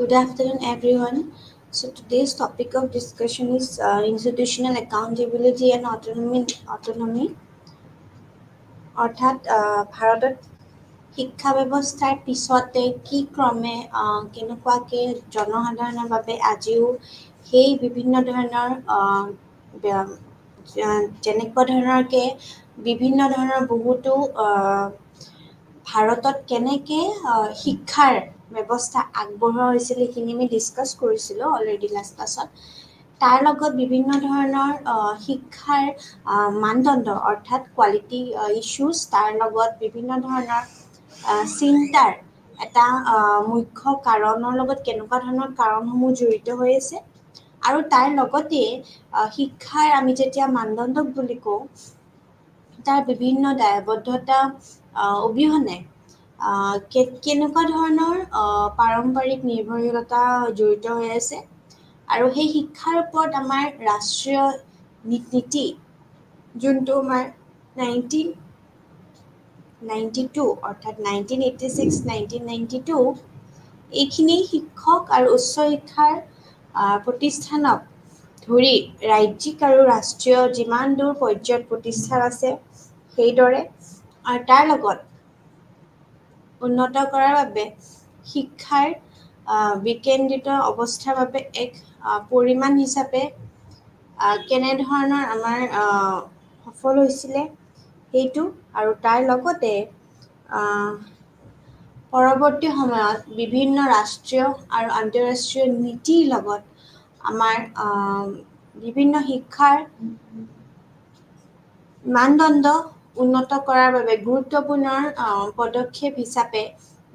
Good afternoon, everyone. So today's topic of discussion is institutional accountability and autonomy. অৰ্থাৎ ভাৰতত শিক্ষা ব্যৱস্থাৰ পিছতে কি ক্ৰমে কেনেকুৱাকে জনসাধাৰণৰ বাবে আজিও সেই বিভিন্ন ধৰণৰ যেনেকুৱা ধৰণৰকে বিভিন্ন ধৰণৰ বহুতো ভাৰতত কেনেকে শিক্ষাৰ ব্যৱস্থা আগবঢ়োৱা হৈছিল সেইখিনি আমি ডিছকাছ কৰিছিলোঁ অলৰেডি লাষ্ট ক্লাছত। তাৰ লগত বিভিন্ন ধৰণৰ শিক্ষাৰ মানদণ্ড অৰ্থাৎ কোৱালিটি ইছ্যুজ, তাৰ লগত বিভিন্ন ধৰণৰ চিন্তাৰ এটা মুখ্য কাৰণৰ লগত কেনেকুৱা ধৰণৰ কাৰণসমূহ জড়িত হৈ আছে, আৰু তাৰ লগতে শিক্ষাৰ আমি যেতিয়া মানদণ্ড বুলি কওঁ, তাৰ বিভিন্ন দায়বদ্ধতা অবিহনে কেনেকুৱা ধৰণৰ পাৰম্পৰিক নিৰ্ভৰশীলতা জড়িত হৈ আছে, আৰু সেই শিক্ষাৰ ওপৰত আমাৰ ৰাষ্ট্ৰীয় নীতি যোনটো আমাৰ 1992 অৰ্থাৎ 1986 1992 এইখিনি শিক্ষক আৰু উচ্চ শিক্ষাৰ প্ৰতিষ্ঠানক ধৰি ৰাজ্যিক আৰু ৰাষ্ট্ৰীয় যিমান দূৰ পৰ্যায়ত প্ৰতিষ্ঠান আছে সেইদৰে, আৰু তাৰ লগত উন্নত কৰাৰ বাবে শিক্ষাৰ বিকেন্দ্ৰিত অৱস্থাৰ বাবে এক পৰিমাণ হিচাপে কেনেধৰণৰ আমাৰ সফল হৈছিলে সেইটো, আৰু তাৰ লগতে পৰৱৰ্তী সময়ত বিভিন্ন ৰাষ্ট্ৰীয় আৰু আন্তঃৰাষ্ট্ৰীয় নীতিৰ লগত আমাৰ বিভিন্ন শিক্ষাৰ মানদণ্ড উন্নত কৰাৰ বাবে গুৰুত্বপূৰ্ণ পদক্ষেপ হিচাপে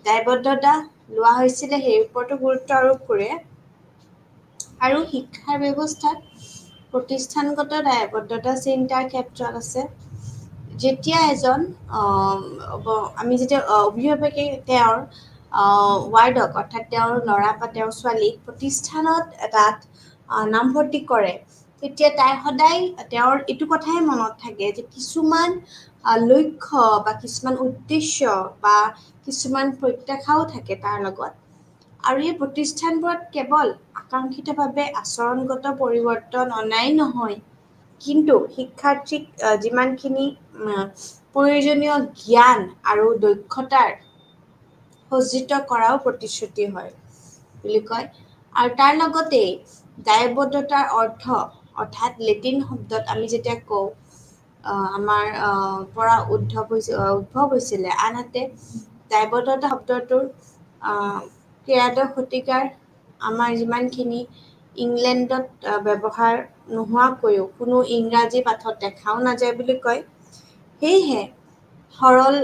দায়বদ্ধতা লোৱা হৈছিলে, সেই ওপৰতো গুৰুত্ব আৰোপ কৰে। আৰু শিক্ষাৰ ব্যৱস্থাত প্ৰতিষ্ঠানগত দায়বদ্ধতা চিন্তাৰ ক্ষেত্ৰত আছে। যেতিয়া এজন আমি যেতিয়া অভিভাৱকে তেওঁৰ ৱাৰ্ডক অৰ্থাৎ তেওঁৰ ল'ৰা বা তেওঁৰ ছোৱালীক প্ৰতিষ্ঠানত এটাত নামভৰ্তি কৰে, তেতিয়া তাই সদায় তেওঁৰ এইটো কথাই মনত থাকে যে কিছুমান লক্ষ্য বা কিছুমান উদ্দেশ্য বা কিছুমান প্ৰত্যাশাও থাকে তাৰ লগত, আৰু এই প্ৰতিষ্ঠানবোৰত কেৱল আকাংক্ষিতভাৱে আচৰণগত পৰিৱৰ্তন অনাই নহয়, কিন্তু শিক্ষাৰ্থীক যিমানখিনি প্ৰয়োজনীয় জ্ঞান আৰু দক্ষতাৰ সজ্জিত কৰাও প্ৰতিশ্ৰুতি হয় বুলি কয়। আৰু তাৰ লগতে দায়বদ্ধতাৰ অৰ্থ অৰ্থাৎ লেটিন শব্দত আমি যেতিয়া কওঁ আমাৰ পৰা উদ্ভৱ হৈছিলে, আনহাতে দায়বদ্ধতা শব্দটোৰ ত্ৰয়োদশ শতিকাৰ আমাৰ যিমানখিনি ইংলেণ্ডত ব্যৱহাৰ নোহোৱাকৈও কোনো ইংৰাজী পাঠত দেখাও নাযায় বুলি কয়। সেয়েহে সৰল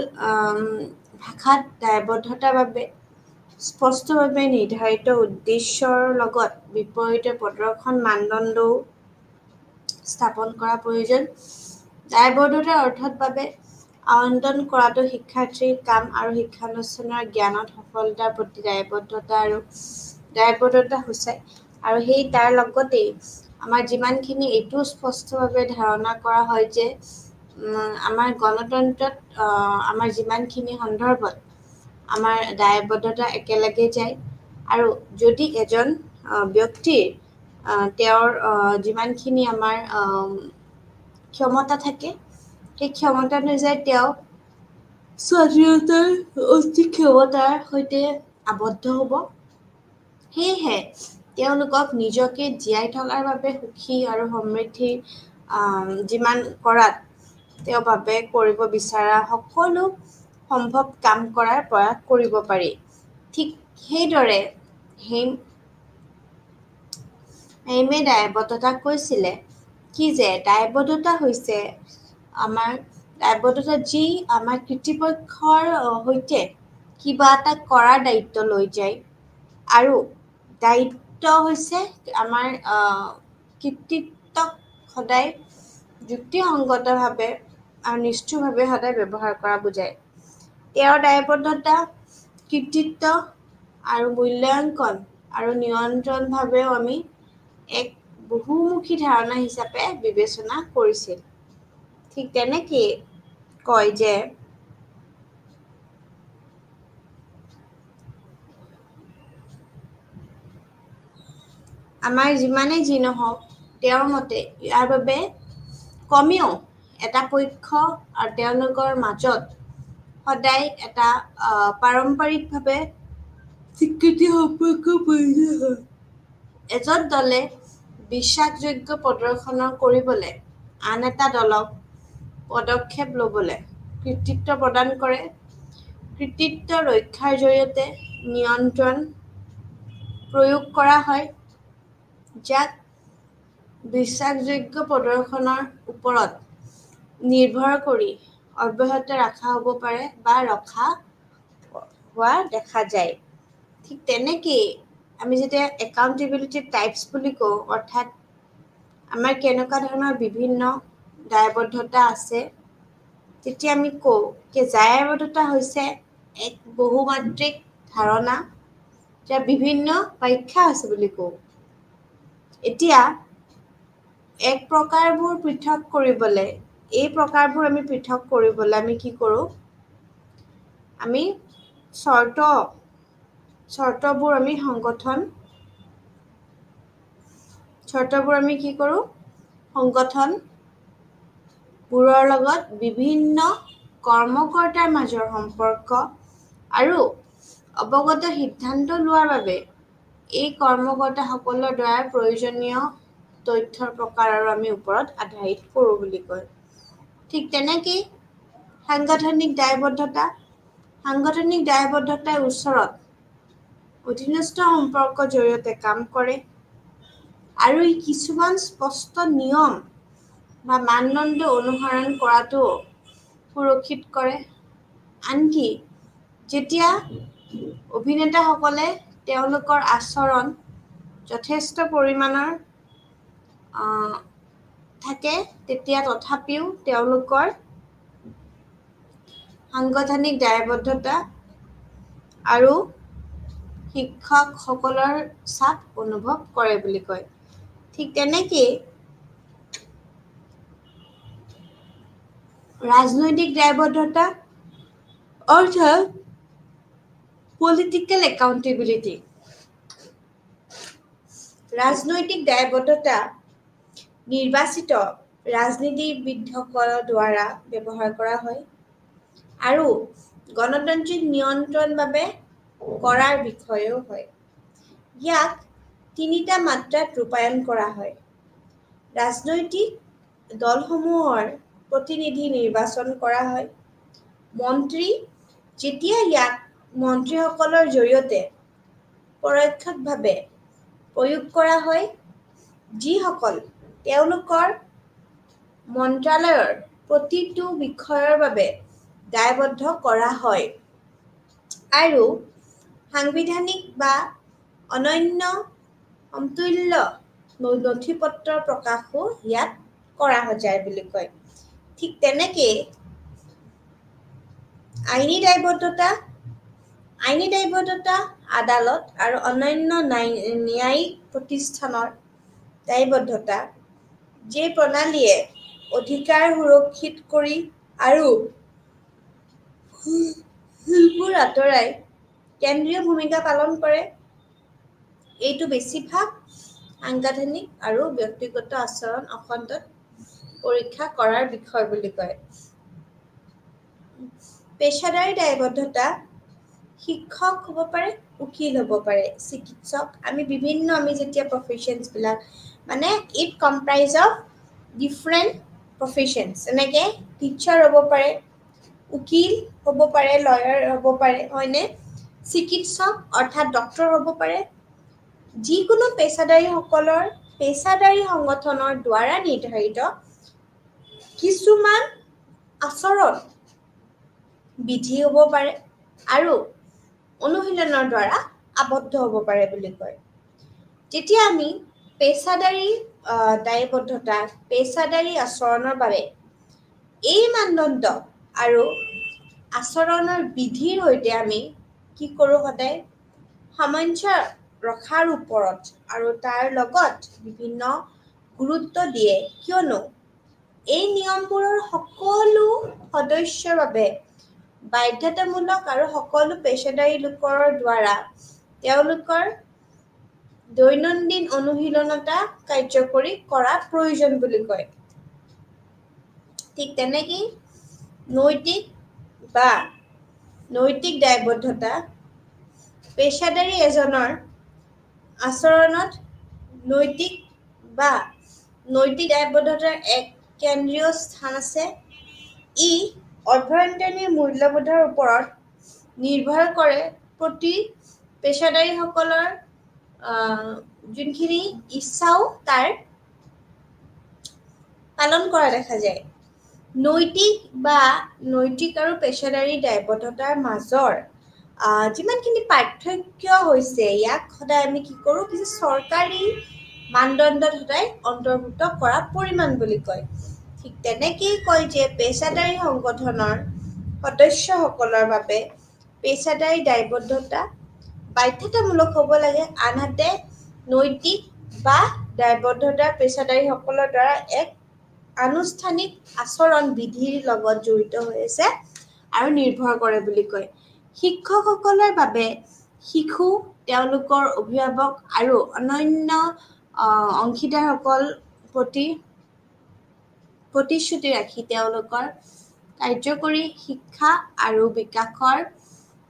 ভাষাত দায়বদ্ধতাৰ বাবে স্পষ্টভাৱে নিৰ্ধাৰিত উদ্দেশ্যৰ লগত বিপৰীত প্ৰদৰ্শন মানদণ্ডও স্থাপন কৰা প্ৰয়োজন। দায়বদ্ধতাৰ অৰ্থৰ বাবে আবণ্টন কৰাটো শিক্ষাৰ্থীৰ কাম, আৰু শিক্ষানুষ্ঠানৰ জ্ঞানত সফলতাৰ প্ৰতি দায়বদ্ধতা সূচায়। আৰু সেই তাৰ লগতেই আমাৰ যিমানখিনি এইটো স্পষ্টভাৱে ধাৰণা কৰা হয় যে আমাৰ গণতন্ত্ৰত আমাৰ যিমানখিনি সন্দৰ্ভত আমাৰ দায়বদ্ধতা একেলগে যায়, আৰু যদি এজন ব্যক্তিৰ তেওঁৰ যিমানখিনি আমাৰ ক্ষমতা থাকে, সেই ক্ষমতা অনুযায়ী তেওঁ স্বাধীনতাৰ অধিক ক্ষমতাৰ সৈতে আবদ্ধ হ'ব। সেয়েহে তেওঁলোকক নিজকে জীয়াই থকাৰ বাবে সুখী আৰু সমৃদ্ধি যিমান কৰাত তেওঁৰ বাবে কৰিব বিচৰা সকলো সম্ভৱ কাম কৰাৰ প্ৰয়াস কৰিব পাৰি। ঠিক সেইদৰে হেইমে দায়বদ্ধতাক কৈছিলে কি যে দায়বদ্ধতা হৈছে আমাৰ দায়বদ্ধতা যি আমাৰ কৃতিপক্ষৰ সৈতে কিবা এটা কৰাৰ দায়িত্ব লৈ যায়, আৰু দায়িত্ব হৈছে আমাৰ কৃতিত্বক সদায় যুক্তিসংগতভাৱে আৰু নিষ্ঠুৰভাৱে সদায় ব্যৱহাৰ কৰা বুজায়। তেওঁৰ দায়বদ্ধতা কৃতিত্ব আৰু মূল্যাংকন আৰু নিয়ন্ত্ৰণভাৱেও আমি এক বহুমুখী ধাৰণা হিচাপে বিবেচনা কৰিছিল। ঠিক তেনেকেই কয় যে আমাৰ যিমানেই যি নহওক তেওঁৰ মতে ইয়াৰ বাবে কমেও এটা পক্ষ আৰু তেওঁলোকৰ মাজত সদায় এটা পাৰম্পৰিকভাৱে স্বীকৃতি সম্পৰ্ক প্ৰয়োজন হয়। এজন দলে বিশ্বাসযোগ্য প্ৰদৰ্শন কৰিবলৈ আন এটা দলক পদক্ষেপ ল'বলৈ কৃতিত্ব প্ৰদান কৰে। কৃতিত্ব ৰক্ষাৰ জৰিয়তে নিয়ন্ত্ৰণ প্ৰয়োগ কৰা হয়, যাক বিশ্বাসযোগ্য প্ৰদৰ্শনৰ ওপৰত নিৰ্ভৰ কৰি অব্যাহত ৰখা হ'ব পাৰে বা ৰখা হোৱা দেখা যায়। ঠিক তেনেকেই আমি যেতিয়া একাউণ্টেবিলিটি টাইপছ বুলি কওঁ, অৰ্থাৎ আমাৰ কেনেকুৱা ধৰণৰ বিভিন্ন দায়বদ্ধতা আছে, তেতিয়া আমি কওঁ যে দায়বদ্ধতা হৈছে এক বহুমাত্ৰিক ধাৰণা, যাৰ বিভিন্ন ব্যাখ্যা আছে বুলি কওঁ। এতিয়া এই প্ৰকাৰবোৰ আমি পৃথক কৰিবলৈ আমি কি কৰোঁ? আমি চৰ্তবোৰ আমি কি কৰোঁ? সংগঠনবোৰৰ লগত বিভিন্ন কৰ্মকৰ্তাৰ মাজৰ সম্পৰ্ক আৰু অৱগত সিদ্ধান্ত লোৱাৰ বাবে এই কৰ্মকৰ্তাসকলৰ দ্বাৰা প্ৰয়োজনীয় তথ্যৰ প্ৰকাৰৰ আমি ওপৰত আধাৰিত কৰোঁ বুলি কয়। ঠিক তেনেকেই সাংগঠনিক দায়বদ্ধতাৰ ওচৰত অধীনস্থ সম্পৰ্কৰ জৰিয়তে কাম কৰে আৰু ই কিছুমান স্পষ্ট নিয়ম বা মানদণ্ড অনুসৰণ কৰাটো সুৰক্ষিত কৰে। আনকি যেতিয়া অভিনেতাসকলে তেওঁলোকৰ আচৰণ যথেষ্ট পৰিমাণৰ থাকে, তেতিয়া তথাপিও তেওঁলোকৰ সাংগঠনিক দায়বদ্ধতা আৰু শিক্ষকসকলৰ চাপ অনুভৱ কৰে বুলি কয়। ঠিক তেনেকেই ৰাজনৈতিক দায়বদ্ধতা অৰ্থাৎ পলিটিকেল একাউণ্টেবিলিটি। ৰাজনৈতিক দায়বদ্ধতা নিৰ্বাচিত ৰাজনীতিবিদসকলৰ দ্বাৰা ব্যৱহাৰ কৰা হয় আৰু গণতান্ত্ৰিক নিয়ন্ত্ৰণৰ বাবে কৰাৰ বিষয়ও হয়। ইয়াক তিনিটা মাত্ৰাত ৰূপায়ণ কৰা হয়। ৰাজনৈতিক দলসমূহৰ প্ৰতিনিধি নিৰ্বাচন কৰা হয়। মন্ত্ৰী, যেতিয়া ইয়াক মন্ত্ৰীসকলৰ জৰিয়তে পৰোক্ষভাৱে প্ৰয়োগ কৰা হয়, যিসকল তেওঁলোকৰ মন্ত্ৰালয়ৰ প্ৰতিটো বিষয়ৰ বাবে দায়বদ্ধ কৰা হয়, আৰু সাংবিধানিক বা অন্যান্য সমতুল্য নথিপত্ৰ প্ৰকাশো ইয়াত কৰা যায় বুলি কয়। ঠিক তেনেকেই আইনী দায়বদ্ধতা আদালত আৰু অন্যান্য ন্যায়িক প্ৰতিষ্ঠানৰ দায়বদ্ধতা, যি প্ৰণালীয়ে অধিকাৰ সুৰক্ষিত কৰি আৰু শিলবোৰ আঁতৰাই কেন্দ্ৰীয় ভূমিকা পালন কৰে। এইটো বেছিভাগ সাংগঠনিক আৰু ব্যক্তিগত আচৰণ অখণ্ডত পৰীক্ষা কৰাৰ বিষয় বুলি কয়। পেছাদাৰী দায়বদ্ধতা শিক্ষক হ'ব পাৰে, উকিল হ'ব পাৰে, চিকিৎসক, আমি যেতিয়া প্ৰফেশ্যনছবিলাক মানে ইট কম্প্ৰাইজ অফ ডিফাৰেণ্ট প্ৰফেশ্যনছ, যেনেকৈ টিচাৰ হ'ব পাৰে, উকিল হ'ব পাৰে, লয়াৰ হ'ব পাৰে, হয়নে? চিকিৎসক অৰ্থাৎ ডক্তৰ হ'ব পাৰে। যিকোনো পেছাদাৰী সংগঠনৰ দ্বাৰা নিৰ্ধাৰিত কিছুমান আচৰণ বিধি হ'ব পাৰে আৰু অনুশীলনৰ দ্বাৰা আবদ্ধ হ'ব পাৰে বুলি কয়। যেতিয়া আমি পেছাদাৰী দায়বদ্ধতা, পেছাদাৰী আচৰণৰ বাবে এই মানদণ্ড আৰু আচৰণৰ বিধিৰ সৈতে আমি কি কৰোঁ? সদায় সামঞ্জস্য ৰখাৰ ওপৰত আৰু তাৰ লগত বিভিন্ন গুৰুত্ব দিয়ে, কিয়নো এই নিয়মবোৰৰ সকলো সদস্যৰ বাবে বাধ্যতামূলক আৰু সকলো পেছাদাৰী লোকৰ দ্বাৰা তেওঁলোকৰ দৈনন্দিন অনুশীলনতা কাৰ্যকৰী কৰা প্ৰয়োজন বুলি কয়। ঠিক তেনেকেই নৈতিক দায়বদ্ধতা পেছাদাৰী এজনৰ আচৰণত নৈতিক দায়বদ্ধতাৰ এক কেন্দ্ৰীয় স্থান আছে। ই অভ্যন্তৰীণ মূল্যবোধৰ ওপৰত নিৰ্ভৰ কৰে। প্ৰতি পেছাদাৰীসকলৰ যোনখিনি ইচ্ছাও তাৰ পালন কৰা দেখা যায়। নৈতিক আৰু পেছাদাৰী দায়বদ্ধতাৰ মাজৰ যিমানখিনি পাৰ্থক্য হৈছে, ইয়াক সদায় আমি কি কৰোঁ, কিছু চৰকাৰী মানদণ্ডত সদায় অন্তৰ্ভুক্ত কৰা পৰিমাণ বুলি কয়। ঠিক তেনেকেই কয় যে পেছাদাৰী সংগঠনৰ সদস্যসকলৰ বাবে পেছাদাৰী দায়বদ্ধতা বাধ্যতামূলক হ'ব লাগে। আনহাতে নৈতিক দায়বদ্ধতা পেছাদাৰীসকলৰ দ্বাৰা এক আনুষ্ঠানিক আচৰণ বিধিৰ লগত জড়িত হৈ আছে আৰু নিৰ্ভৰ কৰে বুলি কয়। শিক্ষকসকলৰ বাবে শিশু, তেওঁলোকৰ অভিভাৱক আৰু অন্যান্য অংশীদাৰসকল প্ৰতি প্ৰতিশ্ৰুতি ৰাখি তেওঁলোকৰ কাৰ্যকৰী শিক্ষা আৰু বিকাশৰ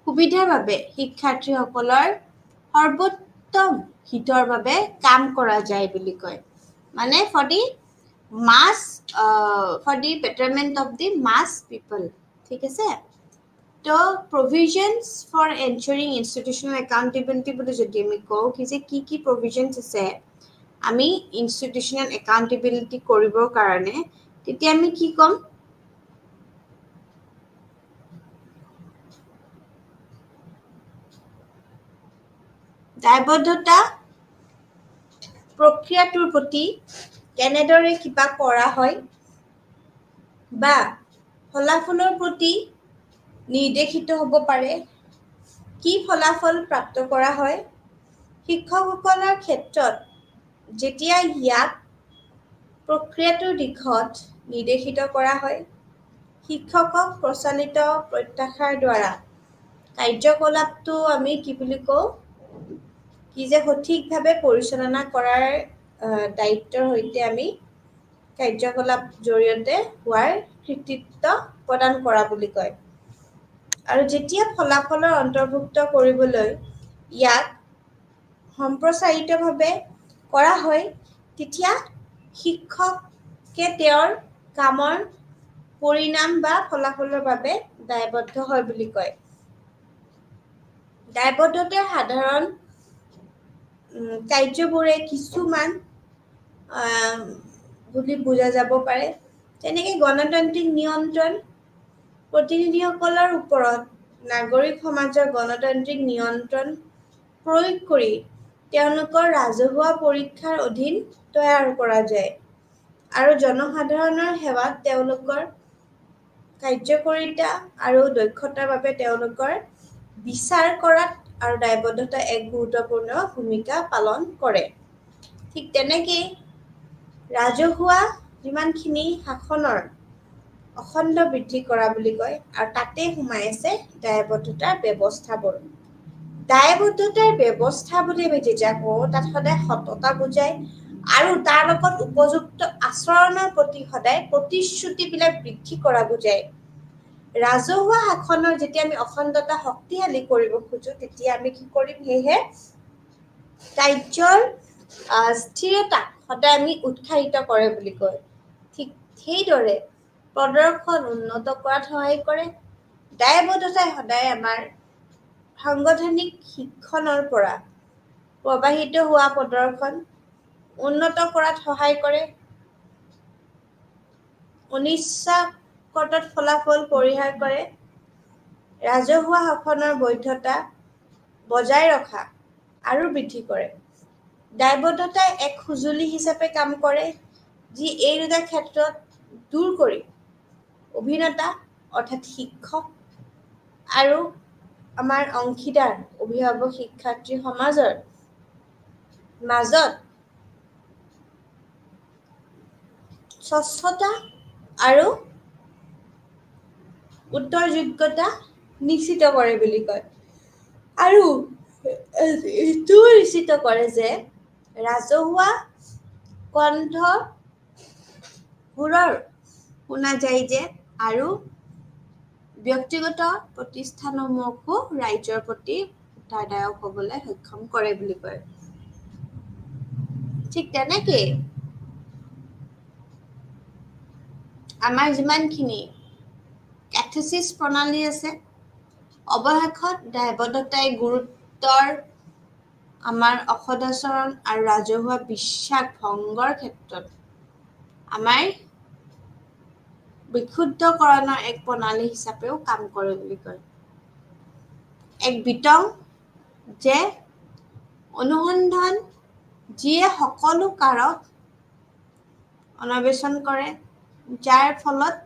সুবিধাৰ বাবে শিক্ষাৰ্থীসকলৰ সৰ্বোত্তম হিতৰ বাবে কাম কৰা যায় বুলি কয়। মানে for the betterment of the mass people. ঠিক আছে। তো provisions for ensuring institutional accountability বুলি যদি আমি কওঁ যে কি প্ৰভিজনছ আছে আমি ইনষ্টিটিউচনেল একাউণ্টেবিলিটি কৰিবৰ কাৰণে, তেতিয়া আমি কি ক'ম? দায়বদ্ধতা প্ৰক্ৰিয়াটোৰ প্ৰতি কেনেদৰে কিবা কৰা হয় বা ফলাফলৰ প্ৰতি নিৰ্দেশিত হ'ব পাৰে, কি ফলাফল প্ৰাপ্ত কৰা হয়। শিক্ষকসকলৰ ক্ষেত্ৰত যেতিয়া ইয়াক প্ৰক্ৰিয়াটোৰ দিশত নিৰ্দেশিত কৰা হয়, শিক্ষকক প্ৰচলিত প্ৰত্যাশাৰ দ্বাৰা কাৰ্যকলাপটো আমি কি বুলি কওঁ, যে সঠিকভাৱে পৰিচালনা কৰাৰ দায়িত্বৰ সৈতে আমি কাৰ্যকলাপ জৰিয়তে হোৱাৰ কৃতিত্ব প্ৰদান কৰা বুলি কয়। আৰু যেতিয়া ফলাফলৰ অন্তৰ্ভুক্ত কৰিবলৈ ইয়াক সম্প্ৰচাৰিতভাৱে কৰা হয়, তেতিয়া শিক্ষকে তেওঁৰ কামৰ পৰিণাম বা ফলাফলৰ বাবে দায়বদ্ধ হয় বুলি কয়। দায়বদ্ধতাৰ সাধাৰণ কাৰ্যবোৰে কিছুমান বুলি বুজা যাব পাৰে। তেনেকৈ গণতান্ত্ৰিক নিয়ন্ত্ৰণ, প্ৰতিনিধিসকলৰ ওপৰত নাগৰিক সমাজৰ গণতান্ত্ৰিক নিয়ন্ত্ৰণ প্ৰয়োগ কৰি তেওঁলোকৰ ৰাজহুৱা পৰীক্ষাৰ অধীন তৈয়াৰ কৰা যায় আৰু জনসাধাৰণৰ সেৱাত তেওঁলোকৰ কাৰ্যকাৰিতা আৰু দক্ষতাৰ বাবে তেওঁলোকৰ বিচাৰ কৰাত আৰু দায়বদ্ধতা এক গুৰুত্বপূৰ্ণ ভূমিকা পালন কৰে। ঠিক তেনেকেই ৰাজহুৱা যিমানখিনি শাসনৰ অখণ্ড বৃদ্ধি কৰা বুলি কয়, আৰু তাতে সোমাই আছে দায়বদ্ধতাৰ ব্যৱস্থাবোৰ। দায়বদ্ধতাৰ ব্যৱস্থা বুলি আমি যেতিয়া কওঁ, তাত সদায় সততা বুজায় আৰু তাৰ লগত উপযুক্ত আচৰণৰ প্ৰতি সদায় প্ৰতিশ্ৰুতিবিলাক বৃদ্ধি কৰা বুজায়। ৰাজহুৱা শাসনৰ যেতিয়া আমি অখণ্ডতা শক্তিশালী কৰিব খোজো, তেতিয়া আমি কি কৰিম? সেয়েহে কাৰ্যৰ স্থিৰতাক সদায় আমি উৎসাহিত কৰে বুলি কয়। ঠিক সেইদৰে প্ৰদৰ্শন উন্নত কৰাত সহায় কৰে। দায়বদ্ধতাই সদায় আমাৰ সাংগঠনিক শিক্ষণৰ পৰা প্ৰবাহিত হোৱা প্ৰদৰ্শন উন্নত কৰাত সহায় কৰে। অনিচ্ছাকৃত ফলাফল পৰিহাৰ কৰে। ৰাজহুৱা শাসনৰ বৈধতা বজাই ৰখা আৰু বৃদ্ধি কৰে। দায়বদ্ধতাই এক সঁজুলি হিচাপে কাম কৰে, যি এই দুটা ক্ষেত্ৰত দূৰ কৰি অভিনেতা অৰ্থাৎ শিক্ষক আৰু আমাৰ অংশীদাৰ অভিভাৱক শিক্ষাৰ্থী সমাজৰ মাজত স্বচ্ছতা আৰু উত্তৰযোগ্যতা নিশ্চিত কৰে বুলি কয়। আৰু এইটো নিশ্চিত কৰে যে ৰাজহুৱা কণ্ঠবোৰৰ শুনা যায় যে আৰু ব্যক্তিগত প্ৰতিষ্ঠানসমূহকো ৰাইজৰ প্ৰতি উত্তৰদায়ক হ'বলৈ সক্ষম কৰে বুলি কয়। ঠিক তেনেকেই আমাৰ যিমানখিনি কেথেচিছ প্ৰণালী আছে, অৱশেষত দায়বদ্ধতাই গুৰুত্বৰ আমাৰ অসদাচৰণ আৰু ৰাজহুৱা বিশ্বাস ভংগৰ ক্ষেত্ৰত আমাৰ বিশুদ্ধকৰণৰ এক প্ৰণালী হিচাপেও কাম কৰে বুলি কয়। এক বিতং যে অনুসন্ধান যিয়ে সকলো কাৰক অন্বেষণ কৰে, যাৰ ফলত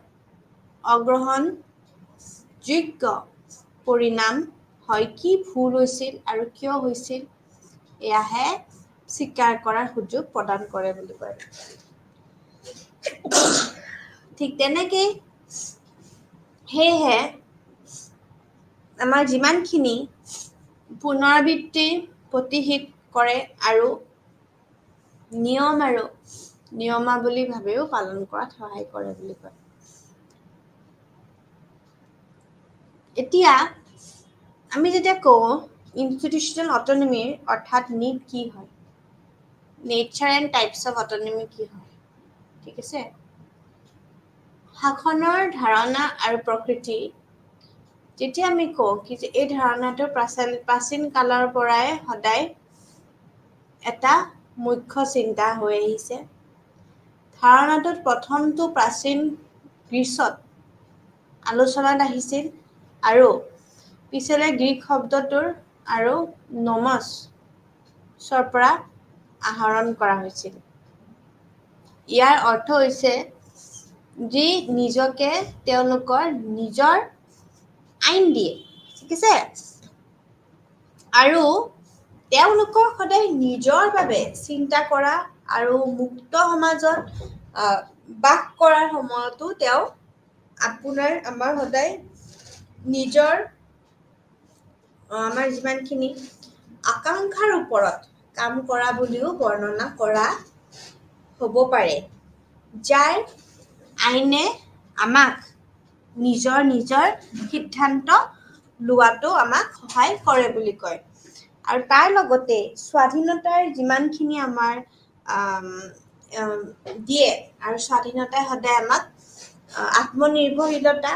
অগ্ৰহণযোগ্য পৰিণাম হয়, কি ভুল হৈছিল আৰু কিয় হৈছিল, এয়াহে স্বীকাৰ কৰাৰ সুযোগ প্ৰদান কৰে বুলি কয়। ঠিক তেনেকেই সেয়েহে আমাৰ যিমানখিনি পুনৰাবৃত্তি প্ৰতিহিত কৰে আৰু নিয়ম আৰু নিয়মাৱলীভাৱেও পালন কৰাত সহায় কৰে বুলি কয়। এতিয়া আমি যেতিয়া কওঁ ইনষ্টিটিউচনেল অটনমি অৰ্থাৎ নিট কি হয়, নেচাৰ এণ্ড টাইপছ অফ অটনমি কি হয়, ঠিক আছে। শাসনৰ ধাৰণা আৰু প্ৰকৃতি, যেতিয়া আমি কওঁ কি যে এই ধাৰণাটো প্ৰাচীন কালৰ পৰাই সদায় এটা মুখ্য চিন্তা হৈ আহিছে। ধাৰণাটোত প্ৰথমটো প্ৰাচীন গ্ৰীচত আলোচনাত আহিছিল আৰু পিছলৈ গ্ৰীক শব্দটোৰ আৰু নমছৰ পৰা আহৰণ কৰা হৈছিল। ইয়াৰ অৰ্থ হৈছে যি নিজকে তেওঁলোকৰ নিজৰ আইন দিয়ে, ঠিক আছে, আৰু তেওঁলোকৰ সদায় নিজৰ বাবে চিন্তা কৰা আৰু মুক্ত সমাজত বাস কৰাৰ সময়তো তেওঁ আমাৰ সদায় নিজৰ আমাৰ যিমানখিনি আকাংক্ষাৰ ওপৰত কাম কৰা বুলিও বৰ্ণনা কৰা হ'ব পাৰে, যাৰ আইনে আমাক নিজৰ সিদ্ধান্ত লোৱাটো আমাক সহায় কৰে বুলি কয়। আৰু তাৰ লগতে স্বাধীনতাৰ যিমানখিনি আমাৰ দিয়ে, আৰু স্বাধীনতাই সদায় আমাক আত্মনিৰ্ভৰশীলতা,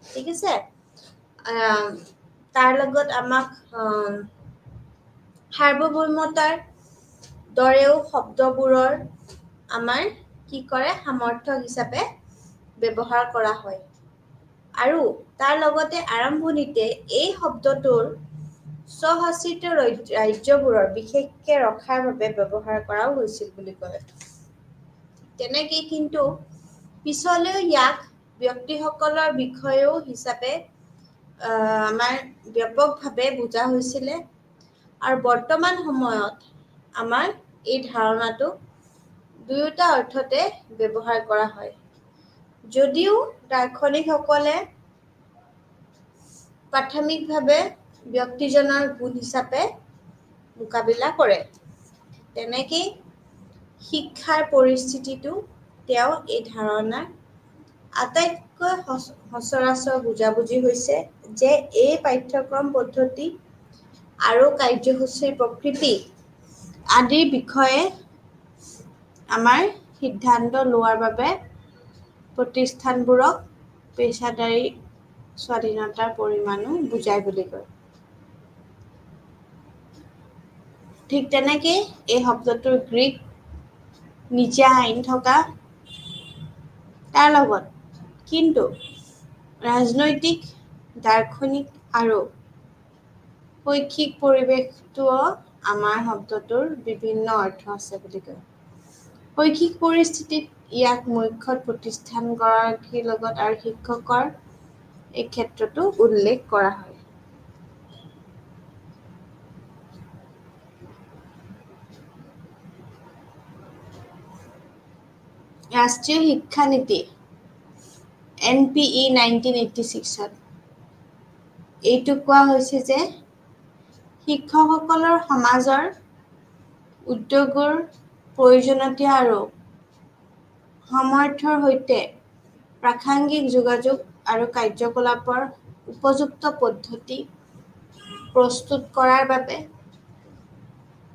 ঠিক আছে, তাৰ লগত আমাক সাৰ্বভৌমতাৰ দৰেও শব্দবোৰৰ আমাৰ কি কৰে সামৰ্থ্য হিচাপে ব্যৱহাৰ কৰা হয়। আৰু তাৰ লগতে আৰম্ভণিতে এই শব্দটোৰ স্বশাসিত ৰাজ্যবোৰৰ বিশেষকে ৰখাৰ বাবে ব্যৱহাৰ কৰাও হৈছিল বুলি কয়। তেনেকেই কিন্তু পিছলৈও ইয়াক ব্যক্তিসকলৰ বিষয়েও হিচাপে আমাৰ ব্যাপকভাৱে বুজা হৈছিলে, আৰু বৰ্তমান সময়ত আমাৰ এই ধাৰণাটো দুয়োটা অৰ্থতে ব্যৱহাৰ কৰা হয়। যদিও দাৰ্শনিকসকলে প্ৰাথমিকভাৱে ব্যক্তিজনৰ গুণ হিচাপে মোকাবিলা কৰে, তেনেকেই শিক্ষাৰ পৰিস্থিতিটো তেওঁ এই ধাৰণাৰ আটাইতকৈ সচৰাচৰ বুজাবুজি হৈছে যে এই পাঠ্যক্ৰম পদ্ধতি আৰু কাৰ্যসূচীৰ প্ৰকৃতি আদিৰ বিষয়ে আমাৰ সিদ্ধান্ত লোৱাৰ বাবে প্ৰতিষ্ঠানবোৰক পেছাদাৰী স্বাধীনতাৰ পৰিমাণো বুজায় বুলি কয়। ঠিক তেনেকেই এই শব্দটোৰ গ্ৰীক নিজা আইন থকা, তাৰ লগত কিন্তু ৰাজনৈতিক, দাৰ্শনিক আৰু শৈক্ষিক পৰিৱেশটোও আমাৰ শব্দটোৰ বিভিন্ন অৰ্থ আছে বুলি কয়। শৈক্ষিক পৰিস্থিতিত ইয়াক মুখ্যতঃ প্ৰতিষ্ঠানগৰাকীৰ লগত আৰু শিক্ষকৰ এই ক্ষেত্ৰতো উল্লেখ কৰা হয়। ৰাষ্ট্ৰীয় শিক্ষা নীতি NPE 1986ত এইটো কোৱা হৈছে যে শিক্ষকসকলৰ সমাজৰ উদ্যোগৰ প্ৰয়োজনীয়তা আৰু সামৰ্থ্যৰ সৈতে প্ৰাসংগিক যোগাযোগ আৰু কাৰ্যকলাপৰ উপযুক্ত পদ্ধতি প্ৰস্তুত কৰাৰ বাবে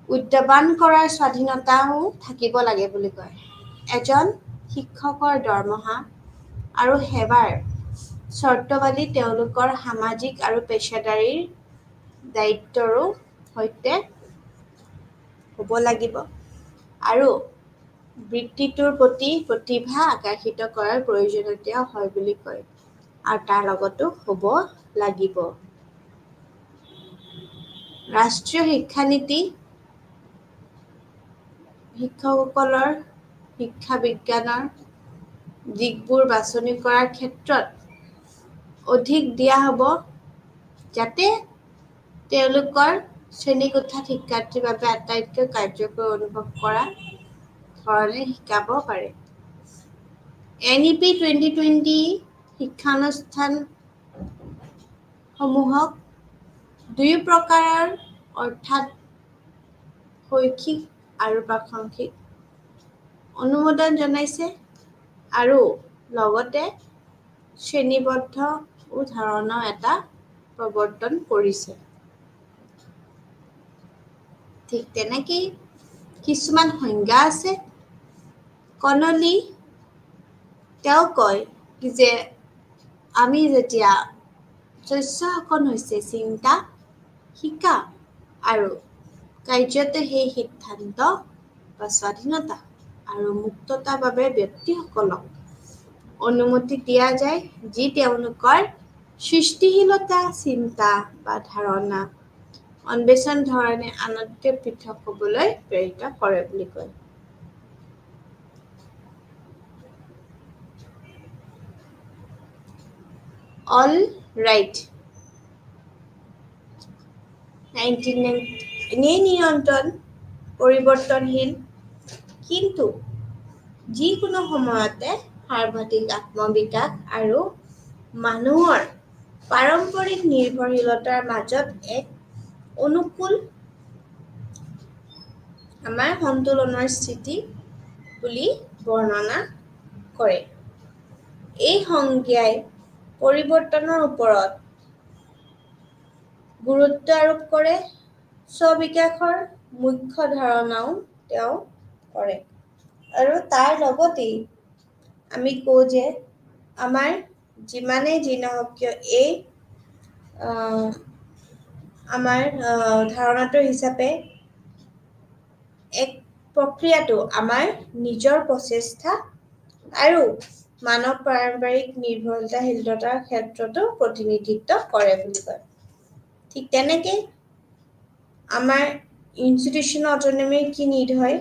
উদ্যাপন কৰাৰ স্বাধীনতাও থাকিব লাগে বুলি কয়। এজন শিক্ষকৰ দৰমহা আৰু সেৱাৰ চৰ্তাৱলী তেওঁলোকৰ সামাজিক আৰু পেছাদাৰী দায়িত্বৰো সৈতে হ'ব লাগিব আৰু বৃত্তিটোৰ প্ৰতি প্ৰতিভা আকৰ্ষিত কৰাৰ প্ৰয়োজনীয়তা হয় বুলি কয় আৰু তাৰ লগতো হ'ব লাগিব। ৰাষ্ট্ৰীয় শিক্ষানীতি শিক্ষকসকলৰ শিক্ষা বিজ্ঞানৰ দিশবোৰ বাছনি কৰাৰ ক্ষেত্ৰত অধিক দিয়া হ'ব যাতে তেওঁলোকৰ শ্ৰেণীকোঠাত শিক্ষাৰ্থীৰ বাবে আটাইতকৈ কাৰ্যকৰ অনুভৱ কৰা ধৰণে শিকাব পাৰে। NEP 2020 শিক্ষানুষ্ঠানসমূহক দুই প্ৰকাৰৰ অৰ্থাৎ শৈক্ষিক আৰু প্ৰাসংগিক অনুমোদন জনাইছে আৰু লগতে শ্ৰেণীবদ্ধ ধাৰণা এটা প্ৰৱৰ্তন কৰিছে। ঠিক তেনেকেই কিছুমান সংজ্ঞা আছে। কনলি তেওঁ কয় যে আমি যেতিয়া শস্যশাসন হৈছে চিন্তা, শিকা আৰু কাৰ্যতে সেই সিদ্ধান্ত বা স্বাধীনতা আৰু মুক্ততাৰ বাবে ব্যক্তিসকলক অনুমতি দিয়া যায় যি তেওঁলোকৰ সৃষ্টিশীলতা, চিন্তা বা ধাৰণা অন্বেষণ ধৰণে আনতকৈ পৃথক হ'বলৈ প্ৰেৰিত কৰে বুলি কয়। অল ৰাইট 1990 এনেই নিয়ন্ত্ৰণ পৰিৱৰ্তনশীল কিন্তু যিকোনো সময়তে সৰ্বাধিক আত্মবিকাশ আৰু মানুহৰ পাৰম্পৰিক নিৰ্ভৰশীলতাৰ মাজত এক অনুকূল আমাৰ সন্তুলনৰ স্থিতি বুলি বৰ্ণনা কৰে। এই সংজ্ঞাই পৰিৱৰ্তনৰ ওপৰত গুৰুত্ব আৰোপ কৰে। স্ব-বিকাশৰ মুখ্য ধাৰণাও তেওঁ কৰে। আৰু তাৰ লগতেই আমি কওঁ যে আমাৰ যিমানেই যি নহওক কিয় এই আমাৰ ধাৰণাটোৰ হিচাপে এক প্ৰক্ৰিয়াটো আমাৰ নিজৰ প্ৰচেষ্টা আৰু মানৱ পাৰম্পৰিক নিৰ্ভৰশীলতাৰ ক্ষেত্ৰতো প্ৰতিনিধিত্ব কৰে বুলি কয়। ঠিক তেনেকৈ আমাৰ ইনষ্টিটিউশ্যনেল অট'নমিৰ কি নিড হয়?